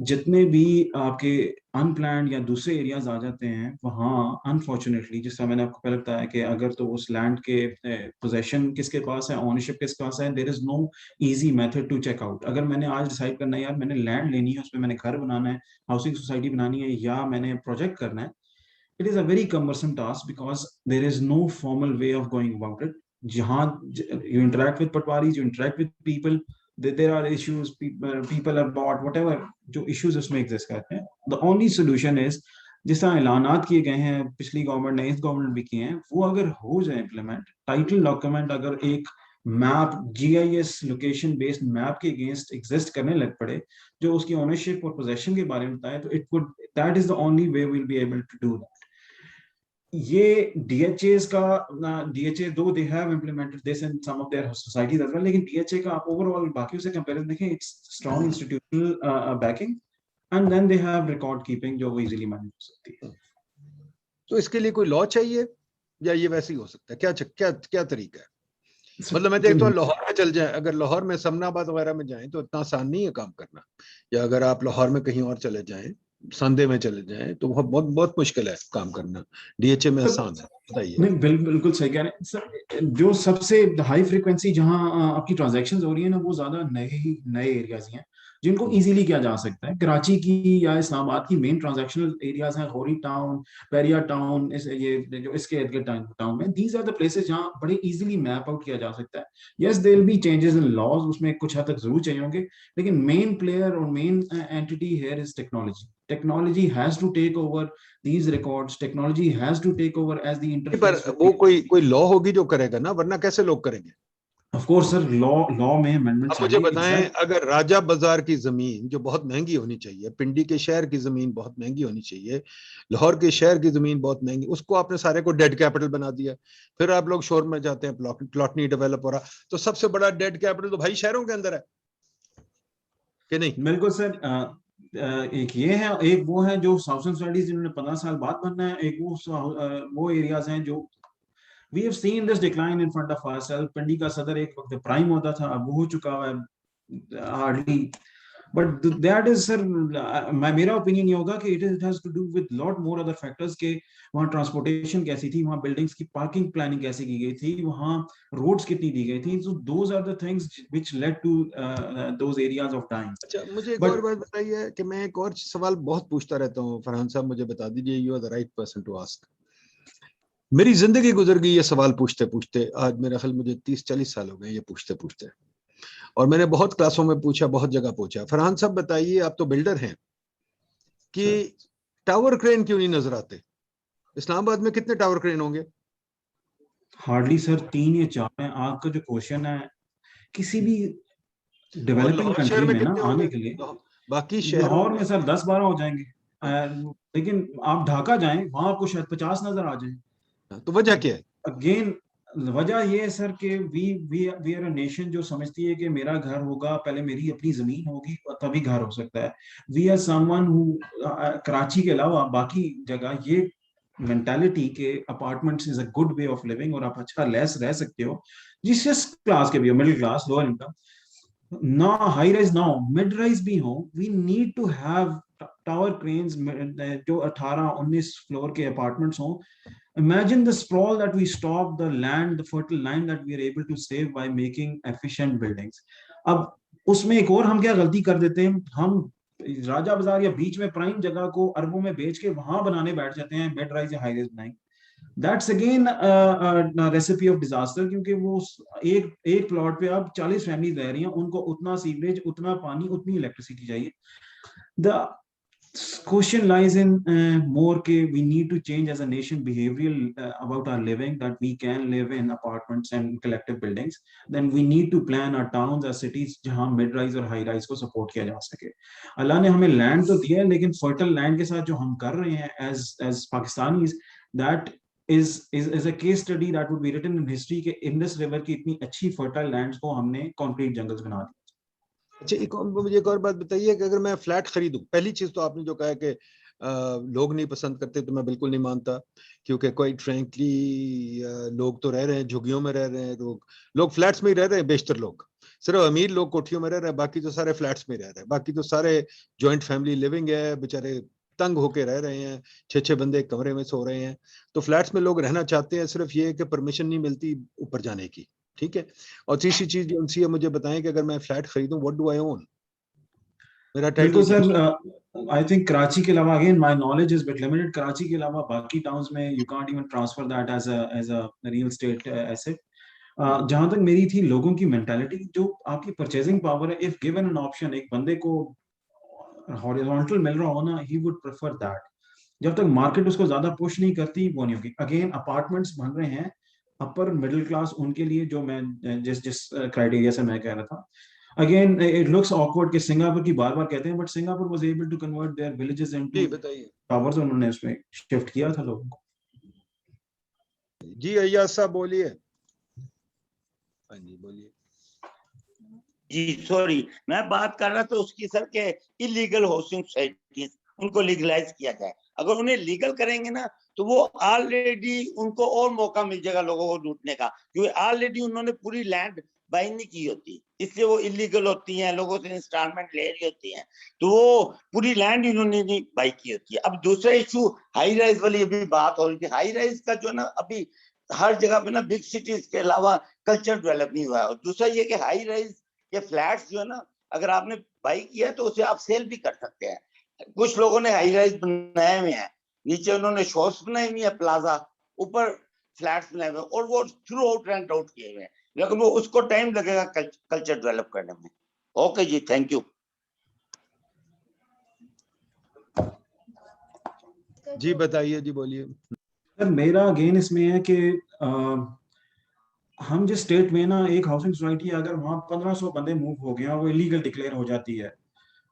D: जितने भी आपके अनप्लान्ड या दूसरे एरियाज आ जाते हैं, वहाँ अनफॉर्चुनेटली, जिस तरह मैंने आपको पहले बताया कि अगर तो उस लैंड के पोजेशन किसके पास है, ओनरशिप किसके पास है, there is no easy method to check out. अगर मैंने आज डिसाइड करना है यार मैंने लैंड लेनी है, उसमें मैंने घर बनाना है, हाउसिंग सोसाइटी बनानी है, या मैंने प्रोजेक्ट करना है, it is a very cumbersome task because there is no formal way of going about it. जहाँ you interact with patwaris, you interact with people, there are issues, people are bought, whatever जो issues उसमें exist करते हैं। The only solution is, जिस तरह ऐलानात किए गए हैं पिछली गवर्नमेंट ने, इस गवर्नमेंट भी किए हैं, वो अगर हो जाए इम्प्लीमेंट, टाइटल डॉक्यूमेंट अगर एक map, GIS location based map के अगेंस्ट एग्जिस्ट करने लग पड़े, जो उसकी ओनरशिप और पोजेशन के बारे में बताए, तो it would, that is the only way we will be able to do that. ये DHAs का DHA though they have implemented this in some of their societies as well, लेकिन DHA का आप ओवरऑल बाकियों से कंपैरिजन देखें, it's strong institutional backing, and then they have record keeping जो वो इजीली मैनेज हो सकती है।
A: तो इसके लिए कोई लॉ चाहिए या ये वैसे ही हो सकता है? क्या तरीका है? मतलब मैं देखता हूँ लाहौर में चल जाए, अगर लाहौर में समनाबाद वगैरह में जाएं तो इतना आसान नहीं है काम करना, या अगर आप लाहौर में कहीं और चले जाएं, संदे में चले जाएं, तो बहुत बहुत मुश्किल है काम करना। DHA में आसान है, बताइए।
D: नहीं बिल्कुल सही कह रहे हैं सर। जो सबसे हाई फ्रीक्वेंसी जहां आपकी ट्रांजैक्शंस हो रही है ना, वो ज्यादा नए एरियाज हैं। जिनको इजीली किया जा सकता है। कराची की या इस्लामाबाद की मेन ट्रांजैक्शनल एरियाज हैं होरी टाउन, पेरिया टाउन, ये जो इसके इर्द गिर्द टाउन में, दीज आर द प्लेसेस जहाँ बड़े इजीली मैप आउट किया जा सकता है। Yes there will be changes in laws, उसमें कुछ हद तक जरूर चाहिए होंगे, लेकिन मेन प्लेयर और main entity here is technology. Technology has to take over these records, technology has to take over as the
A: पर
D: interface with
A: वो
D: people.
A: कोई लॉ होगी जो करेगा ना, वरना कैसे लोग करेंगे?
D: Of course sir, law में
A: अब
D: amendments
A: मुझे
D: आएंगे।
A: बताएं, अगर राजा बाजार की जमीन जो बहुत महंगी होनी चाहिए, पिंडी के शहर की जमीन बहुत महंगी होनी चाहिए, लाहौर के शहर की जमीन बहुत महंगी, उसको आपने सारे को डेड कैपिटल बना दिया, फिर आप लोग शोर में जाते हैं प्लॉट नहीं डेवलप हो रहा, तो सबसे बड़ा डेड कैपिटल तो भाई शहरों के अंदर है कि नहीं?
D: बिल्कुल सर। एक ये है, एक वो है जो हाउसिंग सोसाइटीज जिन्होंने 15 साल बाद बनना है, एक वो एरियाज हैं जो we have seen this decline in front of ourselves. पिंडी का सदर एक वक्त प्राइम होता था, अब वो हो चुका है hardly. But that is sir, मेरा ओपिनियन ये होगा कि it has to do with lot more other factors के वहाँ ट्रांसपोर्टेशन कैसी थी, वहाँ बिल्डिंग्स की पार्किंग प्लानिंग कैसे की गई थी, वहाँ रोड्स कितनी दी गई थी। So those are the things which led to those areas of time.
A: अच्छा, मुझे एक
D: But-
A: और बात बताइए कि मैं एक और सवाल बहुत पूछता रहता हूँ, फरहान साहब मुझे बता दीजिए, you are the right person to ask. मेरी जिंदगी गुजर गई ये सवाल पूछते पूछते, आज मेरा ख्याल मुझे 30-40 साल हो गए ये पूछते पूछते, और मैंने बहुत क्लासों में पूछा, बहुत जगह पूछा। फरहान साहब बताइए, आप तो बिल्डर हैं, कि टावर क्रेन क्यों नहीं नजर आते? इस्लामाबाद में कितने टावर क्रेन होंगे?
D: हार्डली सर 3 या 4 है। आपका जो क्वेश्चन है, किसी भी
A: और
D: डेवलपिंग
A: लाहौर शहर
D: कंट्री
A: में
D: में ना
A: कितने
D: आने
A: होंगे?
D: के लिए,
A: बाकी शहरों
D: लाहौर में
A: में
D: सर 10-12 हो जाएंगे। लेकिन आप ढाका जाएं, वहां आपको शायद 50 नजर आ जाए।
A: तो वजह क्या है?
D: अगेन वजह ये है सर कि वी आर अ नेशन जो समझती है कि मेरा घर होगा, पहले मेरी अपनी जमीन होगी तभी घर हो सकता है। We are someone who, Karachi के अलावा बाकी जगह ये मेंटालिटी के apartments is a good way of living और आप अच्छा लेस रह सकते हो, जिस क्लास के भी हो, मिडिल क्लास, लोअर इनकम, ना हाई राइज ना हो, मिड राइज भी हो, we need to have tower cranes जो 18-19 फ्लोर के अपार्टमेंट्स हो। Imagine the sprawl that we stop, the land, the fertile land that we are able to save by making efficient buildings. अब उसमें एक और हम क्या गलती कर देते हैं, हम राजा बाजार या बीच में प्राइम जगह को अरबों में बेच के वहां बनाने बैठ जाते हैं, बेड राइज या हाई राइज बनाएंगे। That's again recipe of disaster, क्योंकि वो एक प्लॉट पे अब 40 फैमिली रह रही हैं, उनको उतना सीवरेज, उतना पानी, उतनी इलेक्ट्रिसिटी चाहिए। The question lies in more ke we need to change as a nation behavioral about our living, that we can live in apartments and collective buildings. Then we need to plan our towns, our cities jahan mid rise aur high rise ko support kiya ja sake. Allah ne hame land to diya hai, lekin fertile land ke sath jo hum kar rahe hain as Pakistanis, that is a case study that would be written in history ke Indus river ki itni अच्छी fertile lands ko हमने concrete jungles बना दिए।
A: अच्छा, मुझे एक और बात बताइए कि अगर मैं फ्लैट खरीदूं, पहली चीज तो आपने जो कहा कि लोग नहीं पसंद करते, तो मैं बिल्कुल नहीं मानता, क्योंकि क्वाइट फ्रैंकली लोग तो रह रहे हैं, झुग्गियों में रह रहे हैं, लोग फ्लैट्स में ही रह रहे हैं, बेशतर लोग, सिर्फ अमीर लोग कोठियों में रह रहे हैं, बाकी तो सारे फ्लैट्स में रह रहे हैं, बाकी तो सारे जॉइंट फैमिली लिविंग है, बेचारे तंग होके रह रहे हैं, 6-6 बंदे एक कमरे में सो रहे हैं। तो फ्लैट्स में लोग रहना चाहते हैं, सिर्फ ये कि परमिशन नहीं मिलती ऊपर जाने की, ठीक है। और तीसरी चीज जो उनसे मुझे बताएं कि अगर मैं फ्लैट खरीदूं, व्हाट डू आई ओन, मेरा
D: बिल्कुल
A: title
D: sir. I think Karachi के अलावा, again my knowledge is bit limited, Karachi के अलावा बाकी टाउन्स में you can't even transfer that as a real estate asset. जहां तक मेरी थी लोगों की मेंटालिटी, जो आपकी परचेजिंग पावर है, इफ गिवन एन ऑप्शन, एक बंदे को हॉरिजॉन्टल मिल रहा हो ना, ही वुड प्रेफर दैट। जब तक मार्केट उसको ज्यादा पुश नहीं करती, वो नहीं होगी। अगेन अपार्टमेंट्स बन रहे हैं अपर मिडिल क्लास उनके लिए, जो मैं जिस क्राइटेरिया से मैं कह रहा था। Again, it looks awkward कि सिंगापुर की बार बार कहते हैं, but Singapore was able to convert their villages into
A: जी बताइए
D: towers, उन्होंने उसमें शिफ्ट किया था लोगों को।
A: जी। अय्याज साहब बोलिए। हाँ जी बोलिए।
G: जी सॉरी, मैं बात कर रहा था उसकी सर के इलीगल हाउसिंग सोसाइटीज, उनको लीगलाइज किया जाए। अगर उन्हें लीगल करेंगे ना, तो वो ऑलरेडी उनको और मौका मिल जाएगा लोगों को लूटने का, क्योंकि ऑलरेडी उन्होंने पूरी लैंड बाई नहीं की होती, इसलिए वो इलीगल होती हैं, लोगों से इंस्टॉलमेंट ले रही होती हैं, तो वो पूरी लैंड इन्होंने नहीं बाई की होती है। अब दूसरा इशू हाई राइज वाली अभी बात हो रही थी, हाई राइज का जो ना अभी हर जगह पे ना बिग सिटीज के अलावा कल्चर डेवलप नहीं हुआ है। और दूसरा ये कि हाई राइज ये फ्लैट्स जो है ना, अगर आपने बाई किया तो उसे आप सेल भी कर सकते हैं। कुछ लोगों ने हाई राइज बनाए हुए हैं, नीचे उन्होंने शॉप्स बनाई हुई है, प्लाजा, ऊपर फ्लैट्स बनाए हुए हैं, और वो थ्रू आउट रेंट आउट किए हुए हैं, लेकिन वो उसको टाइम लगेगा कल्चर डेवलप करने में। ओके जी, थैंक यू।
A: जी बताइए, जी बोलिए।
D: सर मेरा अगेन इसमें है कि हम जिस स्टेट में ना, एक हाउसिंग सोसाइटी अगर वहाँ 1500 बंदे मूव हो गए, वो इलीगल डिक्लेयर हो जाती है,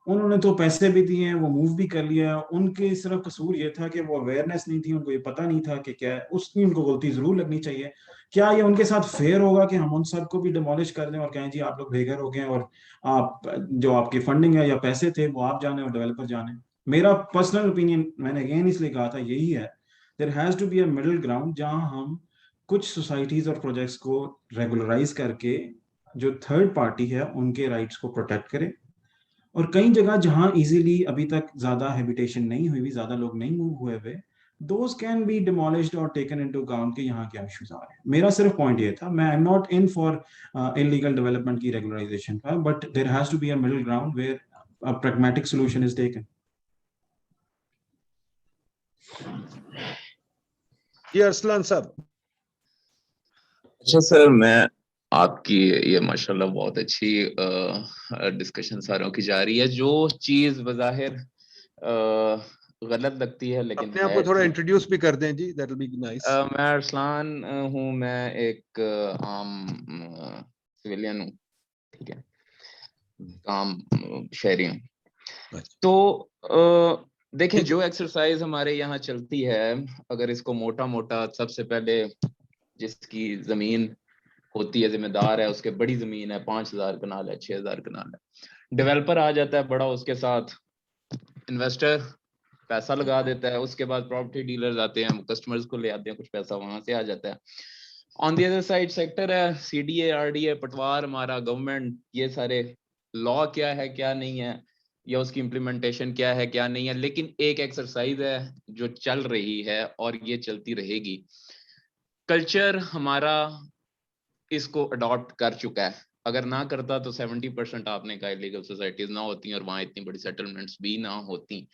D: उन्होंने तो पैसे भी दिए हैं, वो मूव भी कर लिया, उनके सिर्फ कसूर ये था कि वो अवेयरनेस नहीं थी, उनको ये पता नहीं था कि क्या है, उसकी उनको गलती जरूर लगनी चाहिए। क्या ये उनके साथ फेयर होगा कि हम उन सबको भी डिमोलिश कर दें और कहें जी आप लोग बेघर हो गए और आप जो आपकी फंडिंग है या पैसे थे वो आप जाने और डेवलपर जाने? मेरा पर्सनल ओपिनियन, मैंने अगेन इसलिए कहा था, यही है, there has to be a middle ground जहां हम कुछ सोसाइटीज और प्रोजेक्ट्स को रेगुलराइज करके जो थर्ड पार्टी है उनके राइट्स को प्रोटेक्ट करें, और कई जगह जहां इजीली अभी तक ज्यादा हैबिटेशन नहीं हुई, ज्यादा लोग नहीं मूव हुए हुए, दोज कैन बी डिमोलिश्ड और टेकन इनटू अकाउंट के यहाँ क्या इश्यूज आ रहे हैं। मेरा सिर्फ पॉइंट ये था, मैं I am not in for illegal development की रेगुलराइजेशन का, but there has to be a middle ground where a pragmatic solution is taken.
A: जी अरसलान साहब।
H: अच्छा सर, मैं आपकी ये माशाल्लाह बहुत अच्छी डिस्कशन सारों की जा रही है। जो चीज बज़ाहिर गलत लगती है लेकिन
A: अपने आप
H: है
A: को थोड़ा
H: ठीक।
A: इंट्रोड्यूस भी कर दें जी, दैट विल बी नाइस।
H: मैं अरसलान हूँ, मैं एक आम सिविलियन हूँ, ठीक है, आम शहरी हूँ।
A: अच्छा।
H: तो देखिए,
A: ठीक।
H: जो एक्सरसाइज हमारे यहाँ चलती है, अगर इसको मोटा मोटा, सबसे पहले जिसकी जमीन होती है, जिम्मेदार है, उसके बड़ी जमीन है, 5000 कनाल है, 6000 कनाल है, डेवलपर आ जाता है बड़ा, उसके साथ इन्वेस्टर पैसा लगा देता है, उसके बाद प्रॉपर्टी डीलर्स आते हैं, कस्टमर्स को ले आते हैं, कुछ पैसा वहां से आ जाता है। On the other side sector है, सीडीए, आरडीए, पटवार, हमारा गवर्नमेंट, ये सारे लॉ क्या है क्या नहीं है, या उसकी इम्प्लीमेंटेशन क्या है क्या नहीं है, लेकिन एक एक्सरसाइज है जो चल रही है और ये चलती रहेगी। कल्चर हमारा इसको अडॉप्ट कर चुका है, अगर ना करता तो 70% आपने कहा इलीगल सोसाइटीज ना होती और वहां इतनी बड़ी सेटलमेंट्स भी ना होती।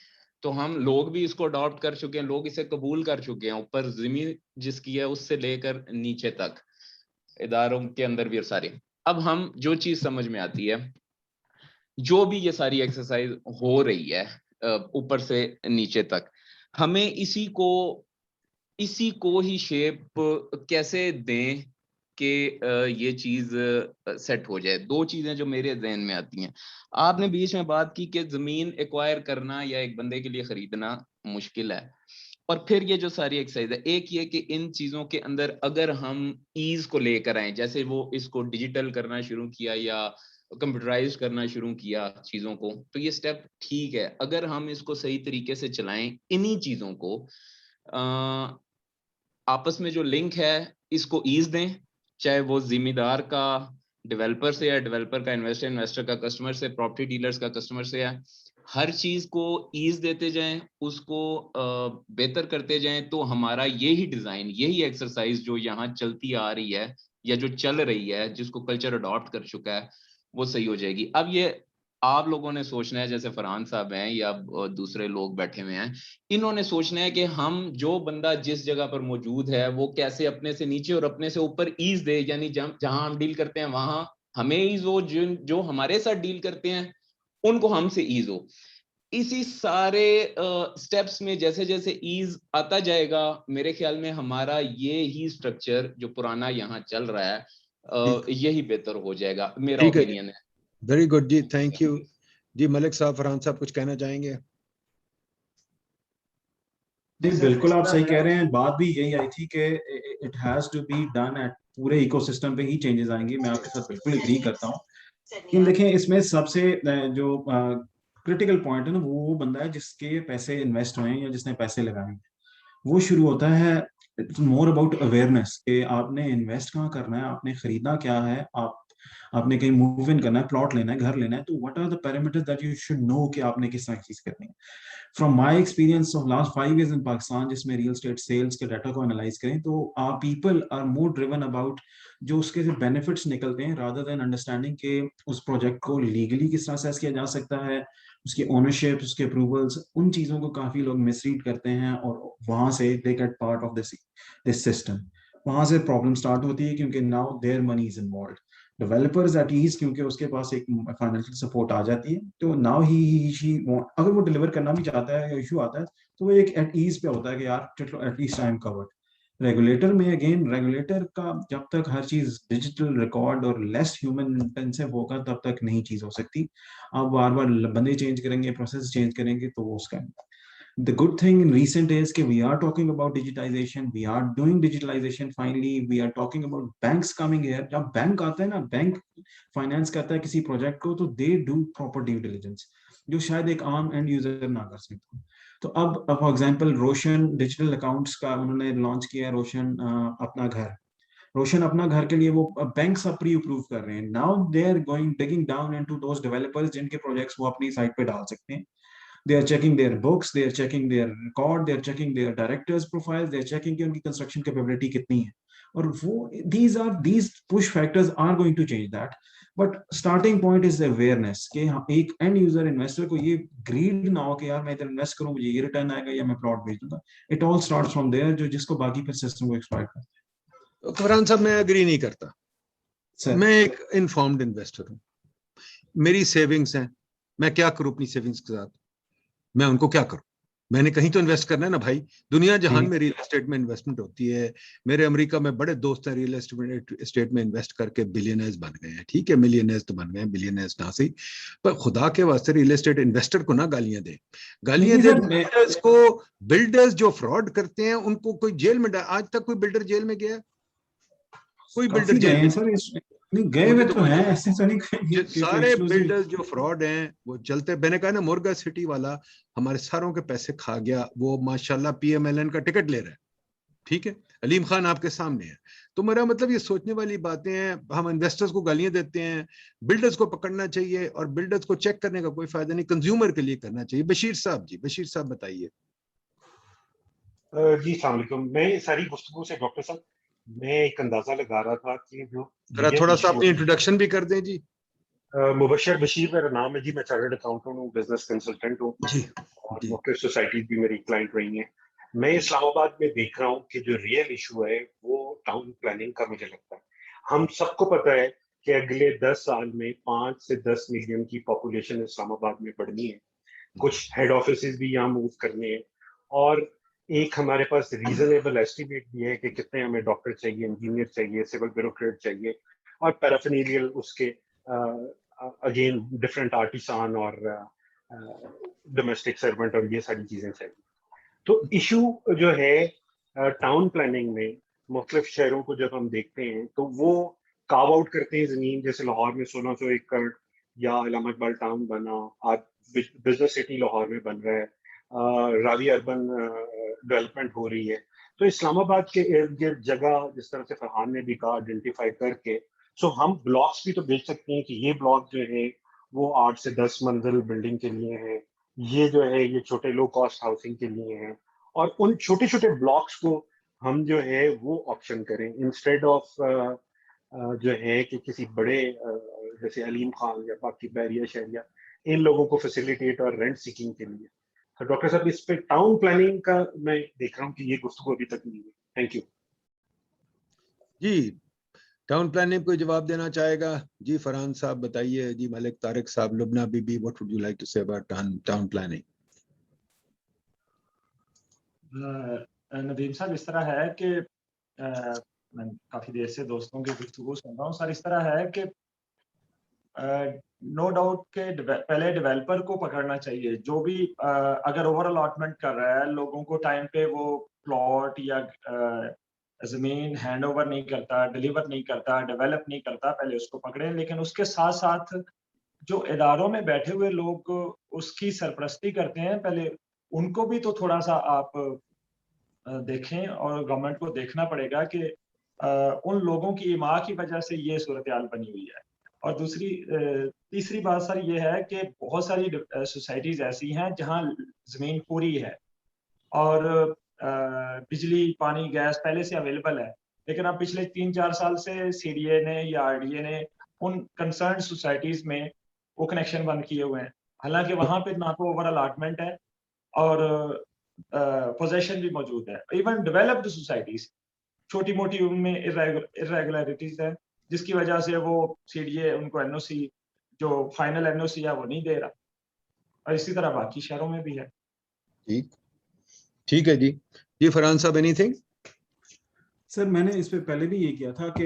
H: तो हम लोग भी इसको अडॉप्ट कर चुके हैं, लोग इसे कबूल कर चुके हैं, ऊपर जमीन जिसकी है उससे लेकर नीचे तक, इदारों के अंदर भी सारे। अब हम जो चीज समझ में आती है, जो भी ये सारी एक्सरसाइज हो रही है ऊपर से नीचे तक, हमें इसी को ही शेप कैसे दें कि ये चीज सेट हो जाए। दो चीजें जो मेरे ज़हन में आती हैं, आपने बीच में बात की कि जमीन एक्वायर करना या एक बंदे के लिए खरीदना मुश्किल है, और फिर ये जो सारी एक्सरसाइज है, एक ये कि इन चीजों के अंदर अगर हम ईज को लेकर आए, जैसे वो इसको डिजिटल करना शुरू किया या कंप्यूटराइज करना शुरू किया चीजों को, तो ये स्टेप ठीक है। अगर हम इसको सही तरीके से चलाएं, इन्हीं चीजों को आपस में जो लिंक है इसको ईज दें, चाहे वो जिम्मेदार का डेवलपर से या डेवलपर का इन्वेस्टर का कस्टमर से, प्रॉपर्टी डीलर्स का कस्टमर से है, हर चीज को ईज देते जाएं, उसको बेहतर करते जाएं, तो हमारा यही डिजाइन, यही एक्सरसाइज जो यहाँ चलती आ रही है या जो चल रही है, जिसको कल्चर अडॉप्ट कर चुका है, वो सही हो जाएगी। अब ये आप लोगों ने सोचना है, जैसे फरहान साहब हैं या दूसरे लोग बैठे हुए हैं, इन्होंने सोचना है कि हम जो बंदा जिस जगह पर मौजूद है वो कैसे अपने से नीचे और अपने से ऊपर ईज दे, यानी जहां हम डील करते हैं वहां हमें ईज हो, जो हमारे साथ डील करते हैं उनको हमसे ईज हो। इसी सारे स्टेप्स में जैसे जैसे ईज आता जाएगा, मेरे ख्याल में हमारा ये ही स्ट्रक्चर जो पुराना यहाँ चल रहा है यही बेहतर हो जाएगा, मेरा
A: ठीक है,
H: ओपिनियन है।
A: वेरी गुड जी, थैंक यू जी। मलिक साहब, फरहान साहब कुछ कहना चाहेंगे?
D: जी बिल्कुल, आप सही कह रहे हैं। बात भी यही आई थी कि it has to be done at, पूरे इकोसिस्टम पे ही चेंजेस आएंगे, मैं आपके साथ बिल्कुल एग्री करता हूँ। लेकिन देखें, इसमें सबसे जो क्रिटिकल पॉइंट है ना, वो बंदा है जिसके पैसे इन्वेस्ट हुए हैं या जिसने पैसे लगाए हैं। वो शुरू होता है, इट्स मोर अबाउट अवेयरनेस कि आपने इन्वेस्ट कहाँ करना है, आपने खरीदना क्या है, आप आपने कहीं मूव इन करना है, प्लॉट लेना है, घर लेना है, तो what are the parameters that you should know कि आपने किस तरह की चीज करनी है. From my experience of last 5 years in Pakistan, जिसमें रियल एस्टेट सेल्स के डाटा को एनालाइज करें, तो people are more driven about जो उसके जो बेनिफिट्स निकलते हैं, रादर देन अंडरस्टैंडिंग के उस प्रोजेक्ट को लीगली किस तरह से किया जा सकता है, उसकी ओनरशिप, उसके अप्रूवल्स, उन चीजों को काफी लोग मिसरीड करते हैं और वहां से they get part of this system. वहां से प्रॉब्लम स्टार्ट होती है क्योंकि now there money is involve. Developers at ease, क्योंकि उसके पास एक फाइनेंशियल सपोर्ट आ जाती है, तो नाउ ही अगर वो डिलीवर करना भी चाहता है या इशू आता है, तो वो एक एट ईज पे होता है कि यार चलो at least I am covered. Regulator में अगेन, रेगुलेटर का जब तक हर चीज डिजिटल रिकॉर्ड और लेस ह्यूमन इंटेंसिव होगा, तब तक नई चीज हो सकती. आप बार बार बंदे चेंज करेंगे, प्रोसेस चेंज करेंगे, तो वो उसका. The good thing in recent is that we are talking about digitization, we are doing digitalization finally, we are talking about banks coming here. जब बैंक आता है ना, बैंक फाइनेंस करता है किसी प्रोजेक्ट को, तो they do proper due diligence, जो शायद एक आम एंड यूजर ना कर सकता. तो अब for example Roshan digital accounts का उन्होंने लॉन्च किया है, रोशन अपना घर. रोशन अपना घर के लिए वो बैंक सब प्री अप्रूव कर रहे हैं. Now they are going digging down into those developers जिनके प्रोजेक्ट्स वो अपनी साइट पे डाल सकते हैं. They are checking their books, they are checking their record, they are checking their directors profiles, they are checking कि उनकी construction capability कितनी है. और वो these push factors are going to change that. But starting point is awareness कि हाँ, एक end user investor को ये greed ना हो कि यार मैं इधर invest करूँ, मुझे ये रिटर्न आएगा या मैं प्लॉट बेच दूंगा. It all starts from there, जो जिसको बाकी फिर सिस्टम को एक्सप्लॉइट करता है.
A: फरहान साहब, मैं एग्री नहीं करता.
D: Sir.
A: मैं एक इन्फॉर्म्ड इन्वेस्टर हूँ, मेरी सेविंग्स हैं, मैं क्या करूँ अपनी सेविंग्स के साथ? मैं उनको क्या करूं? मैंने कहीं तो इन्वेस्ट करना है ना भाई. दुनिया जहान में रियल एस्टेट में इन्वेस्टमेंट होती है. मेरे अमेरिका में बड़े दोस्त हैं, रियल एस्टेट में इन्वेस्ट करके बिलियनर्स बन गए हैं. ठीक है, मिलियनर्स तो बन गए हैं, बिलियनर्स ना सही. पर खुदा के वास्ते रियल एस्टेट इन्वेस्टर को ना गालियां दे. गालियां दे बिल्डर्स को. बिल्डर्स जो फ्रॉड करते हैं उनको कोई जेल में आज तक कोई बिल्डर जेल में गया? कोई बिल्डर जेल में
D: नहीं गए हुए तो हैं, ऐसे तो नहीं.
A: सारे बिल्डर्स जो फ्रॉड हैं वो चलते. मैंने कहा ना, मुर्गा सिटी वाला हमारे सारों के पैसे खा गया, वो माशाल्लाह पीएमएलएन का टिकट ले रहा है. ठीक है, अलीम खान आपके सामने है. तो मेरा मतलब ये सोचने वाली बातें हैं. हम इन्वेस्टर्स को गालियां देते हैं. बिल्डर्स को पकड़ना चाहिए और बिल्डर्स को चेक करने का कोई फायदा नहीं, कंज्यूमर के लिए करना चाहिए. बशीर साहब बताइए.
I: जी अस्सलाम वालेकुम. मैं सारी गुफ्तगू से डॉक्टर साहब, मैं एक अंदाजा लगा रहा था कि जो
A: थोड़ा सा अपनी इंट्रोडक्शन भी कर दें जी.
I: मुबशर बशीर मेरा नाम है जी. मैं चार्टर्ड अकाउंटेंट हूँ, बिजनेस कंसल्टेंट हूँ
A: जी.
I: और मुख्तलिफ सोसाइटीज भी मेरी क्लाइंट रही हैं. मैं इस्लामाबाद में देख रहा हूँ कि जो रियल इशू है वो टाउन प्लानिंग का मुझे लगता है. हम सबको पता है कि अगले 10 साल में 5 से 10 मिलियन की पॉपुलेशन इस्लामाबाद में बढ़नी है. कुछ हेड ऑफिस भी यहाँ मूव करने हैं और एक हमारे पास रीजनेबल एस्टिमेट भी है कि कितने हमें डॉक्टर चाहिए, इंजीनियर चाहिए, सिविल ब्यूरोक्रेट चाहिए और पैराफिनेरियल उसके अगेन डिफरेंट आर्टिसान और डोमेस्टिक सर्वेंट और ये सारी चीजें चाहिए. तो इशू जो है टाउन प्लानिंग में मुख्तलिफ शहरों को जब हम देखते हैं तो वो कार्व आउट करते हैं जमीन. जैसे लाहौर में 1600 एकड़ या इलामा इकबाल टाउन बना, आज बिजनेस सिटी लाहौर में बन रहा है, रावी अर्बन डेवलपमेंट हो रही है. तो इस्लामाबाद के इर्द गिर्द जगह, जिस तरह से फरहान ने भी कहा, आइडेंटिफाई करके सो हम ब्लॉक्स भी तो बेच सकते हैं कि ये ब्लॉक जो है वो 8 से 10 मंजिल बिल्डिंग के लिए है, ये जो है ये छोटे लो कॉस्ट हाउसिंग के लिए है. और उन छोटे छोटे ब्लॉक्स को हम जो है वो ऑप्शन करें इंस्टेड ऑफ जो है कि किसी बड़े जैसे अलीम खान या बाकी बैरिया शहरिया इन लोगों को फैसिलिटेट और रेंट सीकिंग के लिए. तो डॉक्टर साहब, इस पे टाउन प्लानिंग का मैं देख रहा हूँ कि ये गुफ्तगू अभी तक नहीं है. थैंक यू
A: जी. टाउन प्लानिंग को जवाब देना चाहेगा जी? फरहान साहब बताइए जी. Malik Tariq sahab, Lubna Bibi, what would you like to say about town planning?
E: Nadeem sahab, इस तरह है कि मैं काफी देर से दोस्तों की गुफ्तगू सुन रहा हूँ सर. इस तरह है कि नो डाउट के पहले डेवलपर को पकड़ना चाहिए जो भी अगर ओवर अलॉटमेंट कर रहा है, लोगों को टाइम पे वो प्लॉट या जमीन हैंड ओवर नहीं करता, डिलीवर नहीं करता, डेवलप नहीं करता, पहले उसको पकड़े. लेकिन उसके साथ साथ जो इदारों में बैठे हुए लोग उसकी सरपरस्ती करते हैं, पहले उनको भी तो थोड़ा सा आप देखें और गवर्नमेंट को देखना पड़ेगा कि उन लोगों की इमा की वजह से ये सूरत हाल बनी हुई है. और तीसरी बात सर ये है कि बहुत सारी सोसाइटीज ऐसी हैं जहां जमीन पूरी है और बिजली पानी गैस पहले से अवेलेबल है, लेकिन अब पिछले 3-4 साल से सीडीए ने या आरडीए ने उन कंसर्न सोसाइटीज में वो कनेक्शन बंद किए हुए हैं। हालांकि वहां पे ना तो ओवर अलॉटमेंट है और पोजेशन भी मौजूद है। इवन डेवलप्ड सोसाइटीज छोटी मोटी उनमें इरेगुलरिटीज है, जिसकी वजह से वो सीडीए उनको एनओसी जो फाइनल एनओसी है वो नहीं दे रहा, और इसी तरह बाकी शहरों में भी है।
A: ठीक है जी फरहान साहब, एनीथिंग?
D: सर मैंने इस पे पहले भी ये किया था कि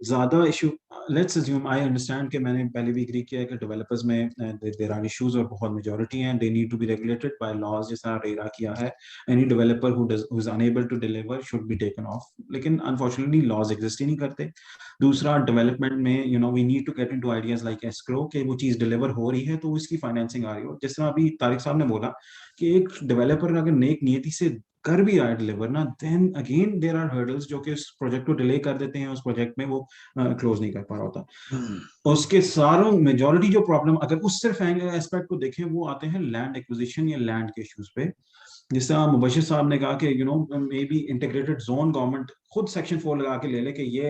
D: ज्यादा issue, let's assume, I understand कि मैंने पहले भी एग्री किया है कि डेवलपर्स में देयर आर इश्यूज और बहुत मेजॉरिटी हैं, they need to be regulated by laws, जैसा रेरा किया है। Any developer who is unable to deliver should be taken off, लेकिन अनफॉर्चुनेटली लॉज एग्जिस्ट ही नहीं करते। दूसरा, डेवलपमेंट में we need to get into ideas like escrow, कि वो चीज डिलीवर हो रही है तो उसकी फाइनेंसिंग आ रही हो। जिस तरह अभी तारिक साहब ने बोला कि एक डेवलपर अगर नेक नियति से कर भी रहा है डिलीवर ना, then again there are hurdles जो कि उस प्रोजेक्ट को डिले कर देते हैं, उस प्रोजेक्ट में वो क्लोज नहीं कर पा रहा होता। उसके सारों मेजॉरिटी जो प्रॉब्लम, अगर उस सिर्फ एस्पेक्ट को देखें, वो आते हैं लैंड एक्विजिशन या लैंड के इश्यूज पे। जिस तरह मुबशिर साहब ने कहा कि may be integrated zone government खुद सेक्शन 4 लगा के ले ले कि ये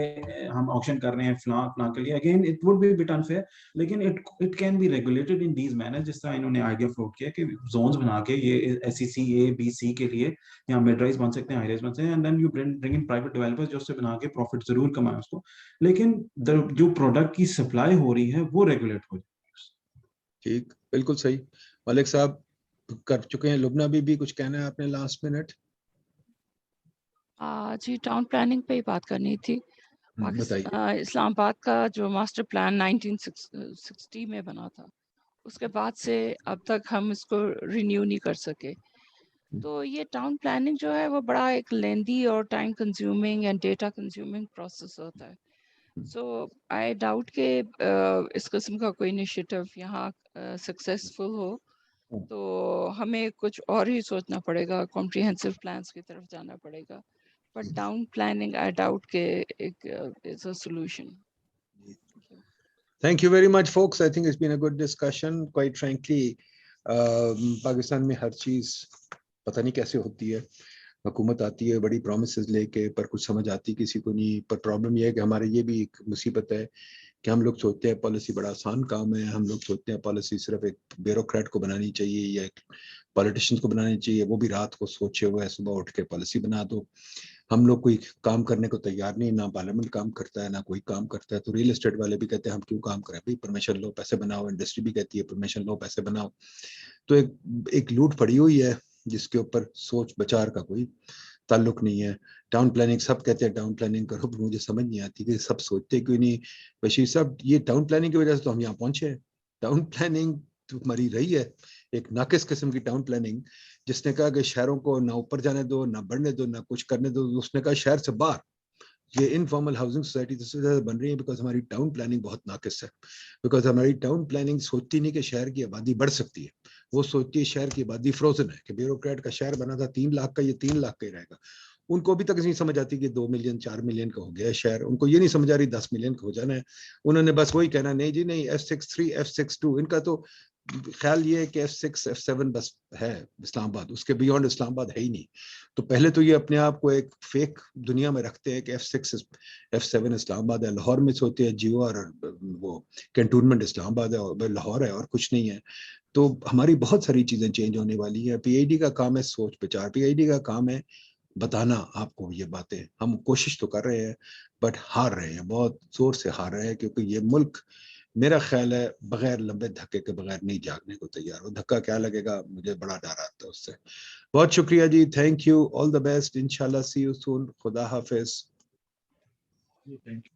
D: हम ऑक्शन कर रहे हैं फलां के लिए, again it would be bit unfair, लेकिन it can be regulated in these manner. जिस तरह इन्होंने आइडिया फ्लोट किया कि जोन्स बना के ये एसईसी ए बी सी के लिए या मिड राइज बन सकते हैं, हाई राइज बन सकते हैं, and then you bring in private developers जो उससे बना के प्रॉफिट जरूर कमाए उसको, लेकिन जो प्रोडक्ट की सप्लाई हो रही है वो रेगुलेट हो जाए।
A: ठीक, बिल्कुल सही। मलिक साहब कर चुके हैं, लुबना भी कुछ कहना है आपने लास्ट मिनट?
C: जी, टाउन प्लानिंग पे ही बात करनी थी।
A: बताइए।
C: इस्लामाबाद का जो मास्टर प्लान 1960 में बना था, उसके बाद से अब तक हम इसको रिन्यू नहीं कर सके। तो ये टाउन प्लानिंग जो है वो बड़ा एक लेंदी और time consuming and data consuming process होता है। सो आई डाउट के इस किस्म का कोई इनिशिएटिव यहाँ सक्सेसफुल हो, तो हमें कुछ और ही सोचना पड़ेगा, कॉम्प्रिहेंसिव प्लान्स की तरफ जाना पड़ेगा। But town planning I doubt के एक is a solution.
A: Thank you very much, folks. I think it's been a good discussion. Quite frankly, Pakistan में हर चीज पता नहीं कैसे होती है। हुकूमत आती है बड़ी प्रोमिसेस लेके, पर कुछ समझ आती किसी को नहीं। पर प्रॉब्लम यह है कि हमारे ये भी एक मुसीबत है कि हम लोग सोचते हैं पॉलिसी बड़ा आसान काम है। हम लोग सोचते हैं पॉलिसी सिर्फ एक ब्यूरोक्रेट को बनानी चाहिए या एक पॉलिटिशियंस को बनानी चाहिए, वो भी रात को सोचे हुए सुबह उठ के पॉलिसी बना दो। हम लोग कोई काम करने को तैयार नहीं, ना पार्लियामेंट काम करता है ना कोई काम करता है। तो रियल एस्टेट वाले भी कहते हैं हम क्यों काम करें भाई, परमिशन लो पैसे बनाओ। इंडस्ट्री भी कहती है परमिशन लो पैसे बनाओ। तो एक लूट पड़ी हुई है जिसके ऊपर सोच विचार का कोई ताल्लुक नहीं है। टाउन प्लानिंग सब कहते हैं टाउन प्लानिंग करो, पर मुझे समझ नहीं आती कि सब सोचते क्यों नहीं। बशीर साहब, ये टाउन प्लानिंग की वजह से तो हम यहाँ पहुंचे हैं। टाउन प्लानिंग तो मरी रही है, एक नाकिस किस्म की टाउन प्लानिंग, जिसने कहा कि शहरों को ना ऊपर जाने दो, ना बढ़ने दो, ना कुछ करने दो। उसने कहा शहर से बाहर। ये इनफॉर्मल हाउसिंग सोसाइटी इससे ज्यादा बन रही है बिकॉज हमारी टाउन प्लानिंग बहुत नाकिस है। बिकॉज हमारी टाउन प्लानिंग सोचती नहीं कि शहर की आबादी बढ़ सकती है, वो सोचती है शहर की आबादी फ्रोजन है, कि ब्यूरोक्रेट का शहर बना था 3 लाख का, ये 3 लाख का ही रहेगा। उनको अभी तक नहीं समझ आती कि 2 मिलियन 4 मिलियन का हो गया है शहर। उनको ये नहीं समझ आ रही 10 मिलियन का हो जाना है। उन्होंने बस वही कहना, नहीं जी नहीं, F63 F62। इनका तो ख्याल ये है कि F6 F7 बस है इस्लामाबाद, उसके बियॉन्ड इस्लामाबाद है ही नहीं। तो पहले तो ये अपने आप को एक फेक दुनिया में रखते हैं कि F6 F7 इस्लामाबाद है। लाहौर में सोते हैं जियो और वो कैंटोनमेंट इस्लामाबाद है और लाहौर है और कुछ नहीं है। तो हमारी बहुत सारी चीजें चेंज होने वाली है। PID का काम है सोच विचार, PID का काम है बताना आपको ये बातें। हम कोशिश तो कर रहे हैं बट हार रहे हैं, बहुत जोर से हार रहे हैं, क्योंकि ये मुल्क मेरा ख्याल है बगैर लंबे धक्के के बगैर नहीं जागने को तैयार। वो धक्का क्या लगेगा, मुझे बड़ा डर आता है उससे। बहुत शुक्रिया जी, thank you, all the best, इंशाल्लाह सी यू सून, खुदा हाफिज।
E: Thank you.